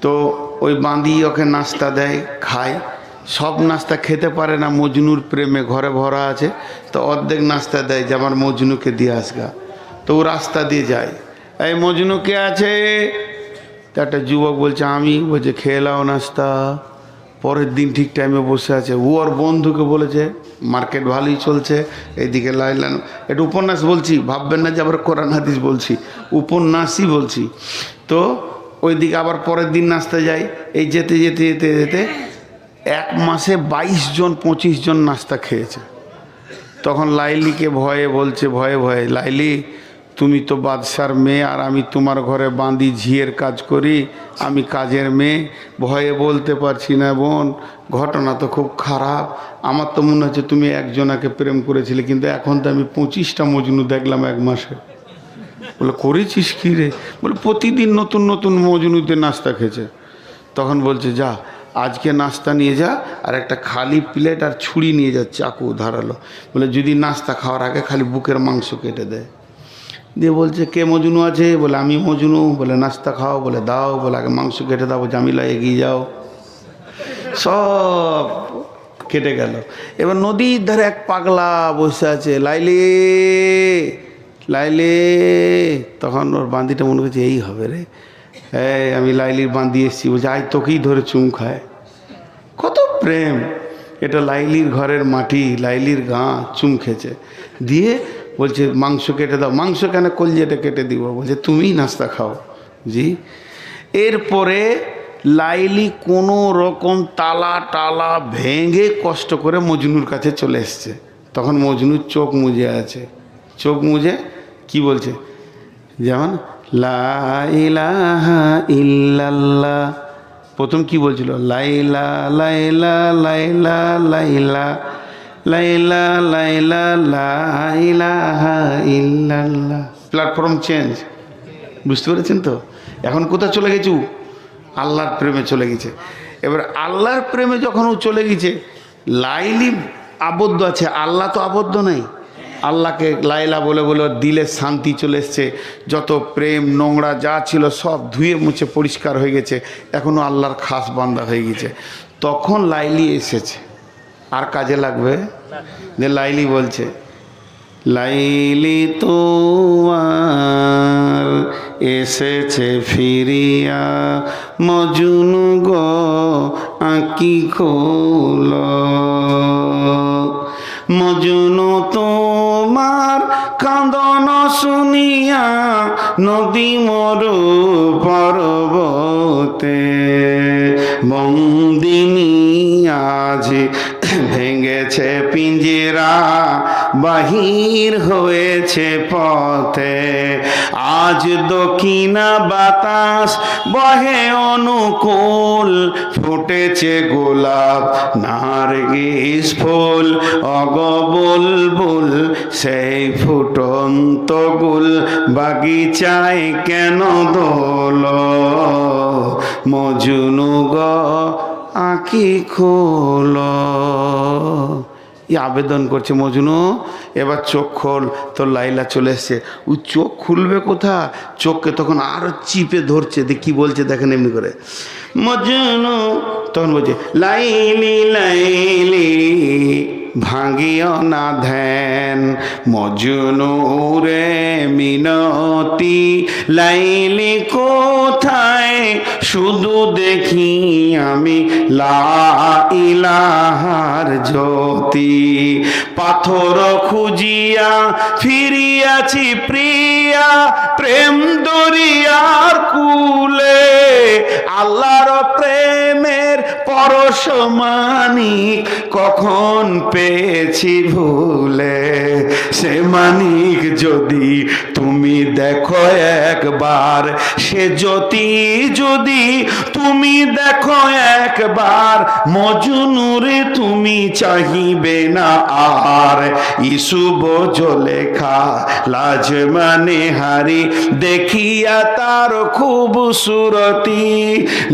Speaker 1: তো ওই বাঁধি ওকে নাস্তা দেয়, খায়। সব নাস্তা খেতে পারে না, মজনুর প্রেমে ঘরে ভরা আছে, তো অর্ধেক নাস্তা দেয় যে আমার মজনুকে দিয়ে আসগা। তো ও রাস্তা দিয়ে যায়, এই মজনু কে আছে? তো একটা যুবক বলছে আমি। বলছে খেয়ে নাও নাস্তা। পরের দিন ঠিক টাইমে বসে আছে। ও ওর বন্ধুকে বলেছে, মার্কেট ভালোই চলছে, এইদিকে লাইলা। এটা উপন্যাস বলছি, ভাববেন না যে আবার কোরআন হাদিস বলছি, উপন্যাসই বলছি। তো ওইদিকে আবার পরের দিন নাস্তা যায়। এই যেতে যেতে যেতে যেতে 1 মাসে 22 জন 25 জন নাস্তা খেয়েছে। তখন লাইলিকে ভয়ে বলছে, ভয়ে ভয়ে, লাইলি তুমি তো বাদশার মেয়ে, আর আমি তোমার ঘরে বাঁধি, ঝিয়ের কাজ করি, আমি কাজের মেয়ে, ভয়ে বলতে পারছি না বোন, ঘটনা তো খুব খারাপ। আমার তো মনে হচ্ছে তুমি একজনাকে প্রেম করেছিলে, কিন্তু এখন তো আমি 25টা মজনু দেখলাম 1 মাসে। বলে করেছিস কী রে? বলে প্রতিদিন নতুন নতুন মজনুতে নাস্তা খেয়েছে। তখন বলছে যা, আজকে নাস্তা নিয়ে যা, আর একটা খালি প্লেট আর ছুরি নিয়ে যা, চাকু ধারালো। বলে যদি নাস্তা খাওয়ার আগে খালি বুকের মাংস কেটে দেয়। দিয়ে বলছে কে মজনু আছে? বলে আমি মজনু। বলে নাস্তা খাও? বলে দাও। বলে আগে মাংস কেটে দাও। জামিলা এগিয়ে যাও। সব কেটে গেল। এবার নদীর ধারে এক পাগলা বসে আছে, লাইলি লাইলি। তখন ওর বান্দিটা মনে করছে এই হবে রে, এই আমি লাইলির বাঁধি এসেছি। বলছে আয় তোকেই ধরে চুম খায়। কত প্রেম! এটা লাইলির ঘরের মাটি, লাইলির গা, চুম খেয়েছে। দিয়ে বলছে মাংস কেটে দাও। মাংস কেন? কলজেটা কেটে দিব। বলছে তুমিই নাস্তা খাও। জি। এরপরে লাইলি কোনো রকম তালা টালা ভেঙে কষ্ট করে মজনুর কাছে চলে এসছে। তখন মজনুর চোখ মুজে আছে। চোখ মুজে কি বলছে? যেমন লা ইলাহা ইল্লাল্লাহ প্রথম কি বলছিল? লাইলা লাইলা লাইলা লাইলা লাইলা লাইলা লাইলাহা ইল্লাল্লাহ। প্ল্যাটফর্ম চেঞ্জ, বুঝতে পেরেছেন তো? এখন কোথায় চলে গেছে? আল্লাহর প্রেমে চলে গেছে। এবার আল্লাহর প্রেমে যখন ও চলে গেছে, লাইলি আবদ্ধ আছে, আল্লাহ তো আবদ্ধ নেই। আল্লাহকে লাইলা বলে বলে দিলে শান্তি চলে এসছে, যত প্রেম নোংরা যা ছিল সব ধুয়ে মুছে পরিষ্কার হয়ে গেছে, এখনও আল্লাহর খাস বান্দা হয়ে গেছে। তখন লাইলি এসেছে, আর কাজে লাগবে? যে লাইলি বলছে, লাইলি তোমার এসেছে ফিরিয়া, মজনু গো আঁকি খোল, মজনু তোমার কাঁদন শুনিয়া নদী মরু পর্বতে, বন্দিনী আজ ভেঙেছে পিঞ্জরা, বাহির হয়েছে পথে, আজ দক্ষিণা বাতাস বহে অনুকূল, ফুটেছে গোলাপ নার্গিস ফুল, অগ বুলবুল সেই ফুটন্ত গুল, বাগিচায় কেন দোল, মজনু গো আঁকি খোল। আবেদন করছে, মজনু এবার চোখ খোল। তো লাইলা চলে এসছে, ও চোখ খুলবে কোথা? চোখকে তখন আরো চিপে ধরছে। কি বলছে দেখেন এমনি করে, মজনু তখন বলছে, লাইলি লাইলি ভাঙিও না ধ্যান, মজনু রে মিনতি, লাইলি কোথায় শুধু দেখি আমি লা ইলাহার জ্যোতি, পাথর খুঁজিয়া ফিরিয়াছি প্রিয়া, প্রেম দরিয়ার কুলে, আল্লাহর প্রেমের পরশমানিক কখন পেয়েছি ভুলে, সে মানিক যদি তুমি দেখো একবার, সে জ্যোতি যদি তুমি দেখো একবার, মজনুরে তুমি চাহিবে না আর, ইসুব লেখা লাজ মানে হারি, দেখিয়া তার খুবসুরতি,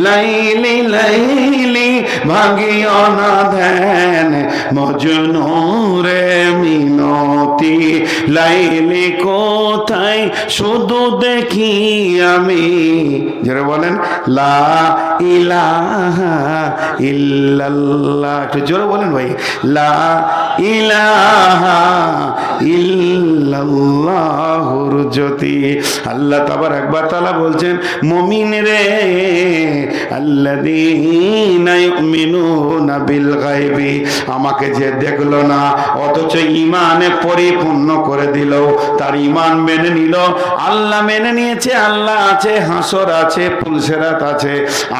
Speaker 1: লাইলি লাইলি ভাঙিও না ধ্যান, মজনু রে মিনতি, লাইলি কোথায় শুধু দেখি আমি, যারা বলেন লা ইলাহা ইল্লাল্লাহ, একটু জোরে বলেন ভাই, লা ইলাহা ইল্লাল্লাহুর জ্যোতি। আল্লাহ তাবারক ওয়া তাআলা বলছেন, মুমিন রে আল্লাযীনা ইউমিনুনা বিল গায়বি, আমাকে যে দেখলো না অথচ ইমানে পরিপূর্ণ করে দিল, তার ইমান মেনে নিল, আল্লাহ মেনে নিয়েছে, আল্লাহ আছে, হাসর আছে, পুলসেরাত আছে,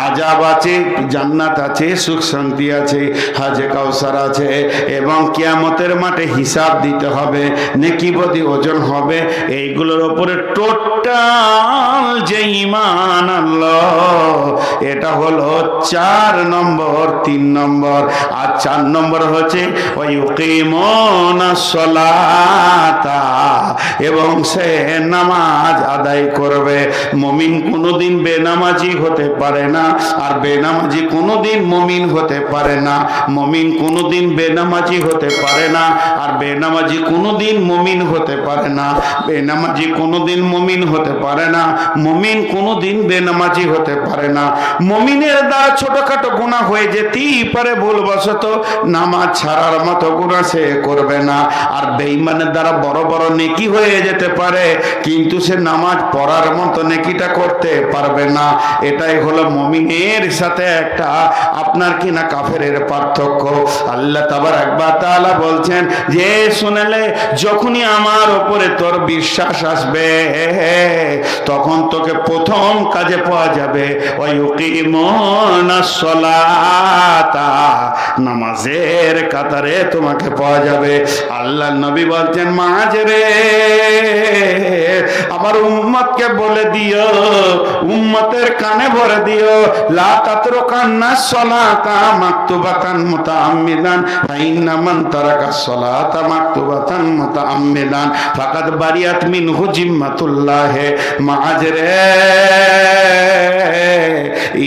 Speaker 1: আযাব আছে, জান্নাত আছে, সুখ শান্তি আছে, হাজে কাউসার আছে, এবং কিয়ামতের মাঠে হিসাব দিতে হবে, নেকি বদি ওজন হবে, এইগুলোর উপরে টোটাল যে ইমান আল্লাহ, এটা হলো 4 নম্বর, 3 নম্বর। আর 4 নম্বর হচ্ছে ওয়ায়ুকিমুনাস সালাতা, এবং সে নামাজ আদায় করবে। মুমিন কোনোদিন বেনামাজি হতে পারে না, আর বেনামাজি কোনোদিন মুমিন হতে পারে না। মুমিন কোনোদিন বেনামাজি হতে পারে না, আর বেনামাজি কোনোদিন মুমিন হতে পারে না। বেনামাজি কোনোদিন মুমিন হতে পারে না, মুমিন কোনোদিন বেনামাজি হতে পারে না। মুমিনের দ্বারা ছোটখাটো গুনাহ হয়ে যেতেই পারে, ভুলবশত, নামাজ ছাড়ার মতো গুনাহ সে করবে না। আর বেঈমানের দ্বারা বড় বড় নেকি হয়ে যেতে পারে, কিন্তু সে নামাজ পড়ার মতো নেকিটা করতে পারবে না। এটাই হলো মুমিনের সাথে একটা আপনার কিনা কাফেরের পার্থক্য। আল্লাহ তাবারক ওয়া তাআলা বলছেন যে, শুনলে যখনই আমার উপরে তোর বিশ্বাস আসবে, তখন তোকে প্রথম কাজে পাওয়া যাবে ইউকিমুনাস সালাতা, নামাজের কাতারে তোমাকে পাওয়া যাবে। আল্লাহ নবী বলছেন মাঝ রে আমার উম্মতকে বলে দিও, উম্মতের কানে ভরে দিও, লা তাতরুকান্নাস সালাতা মাকতুবাতান মুতাআম্মিদান ফাইন্না মান তারাকাস সালাতা মাকতুবাতান মুতাআম্মিদান ফাকাদ বারিয়াত মিনহু জিম্মাতুল্লাহ। মাঝ রে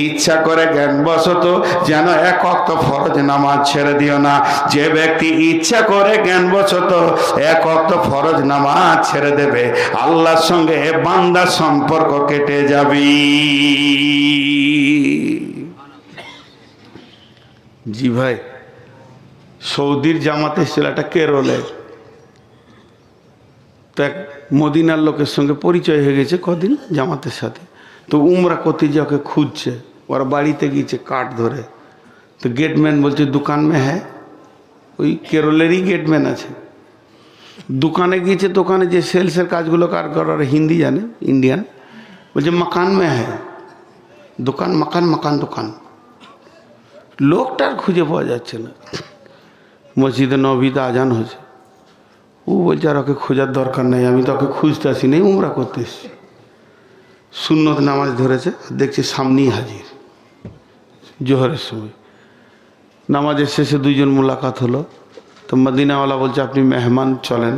Speaker 1: ইচ্ছা করে জ্ঞানবশত যেন এক ওয়াক্ত ফরজ নামাজ ছেড়ে দিও না। যে ব্যক্তি ইচ্ছা করে জ্ঞানবশত এক ওয়াক্ত ফরজ নামাজ ছেড়ে দেবে, আল্লাহর সঙ্গে বান্দার সম্পর্ক কেটে যাবে। জি ভাই, সৌদির জামাতে ছিল একটা কেরলে, তো এক মদিনার লোকের সঙ্গে পরিচয় হয়ে গেছে কদিন জামাতের সাথে। তো উমরা করতে যে ওকে খুঁজছে, ওরা বাড়িতে গিয়েছে কাঠ ধরে। তো গেটম্যান বলছে দোকান মে হ্যাঁ, ওই কেরলেরই গেটম্যান আছে। দোকানে গিয়েছে, দোকানে যে সেলসের কাজগুলো কার করার হিন্দি জানে, ইন্ডিয়ান, বলছে মাকান মে হ্যাঁ, দোকান মাকান, মাকান দোকান। লোকটার খুঁজে পাওয়া যাচ্ছে না। মসজিদে নবীতে আজান হয়েছে, ও বলছে আর ওকে খোঁজার দরকার নেই, আমি তো ওকে খুঁজতে আসি নেই, উমরা করতে এসছি। সুন্নত নামাজ ধরেছে, দেখছি সামনেই হাজির জোহরের সময়। নামাজের শেষে দুইজন মোলাকাত হলো। তো মদিনাওয়ালা বলছে আপনি মেহমান, চলেন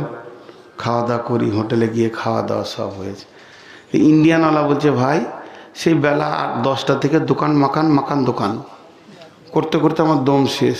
Speaker 1: খাওয়া দাওয়া করি। হোটেলে গিয়ে খাওয়া দাওয়া সব হয়েছে। ইন্ডিয়ানওয়ালা বলছে ভাই সেই বেলা 10টা থেকে দোকান মাকান, মাকান দোকান করতে করতে আমার দম শেষ।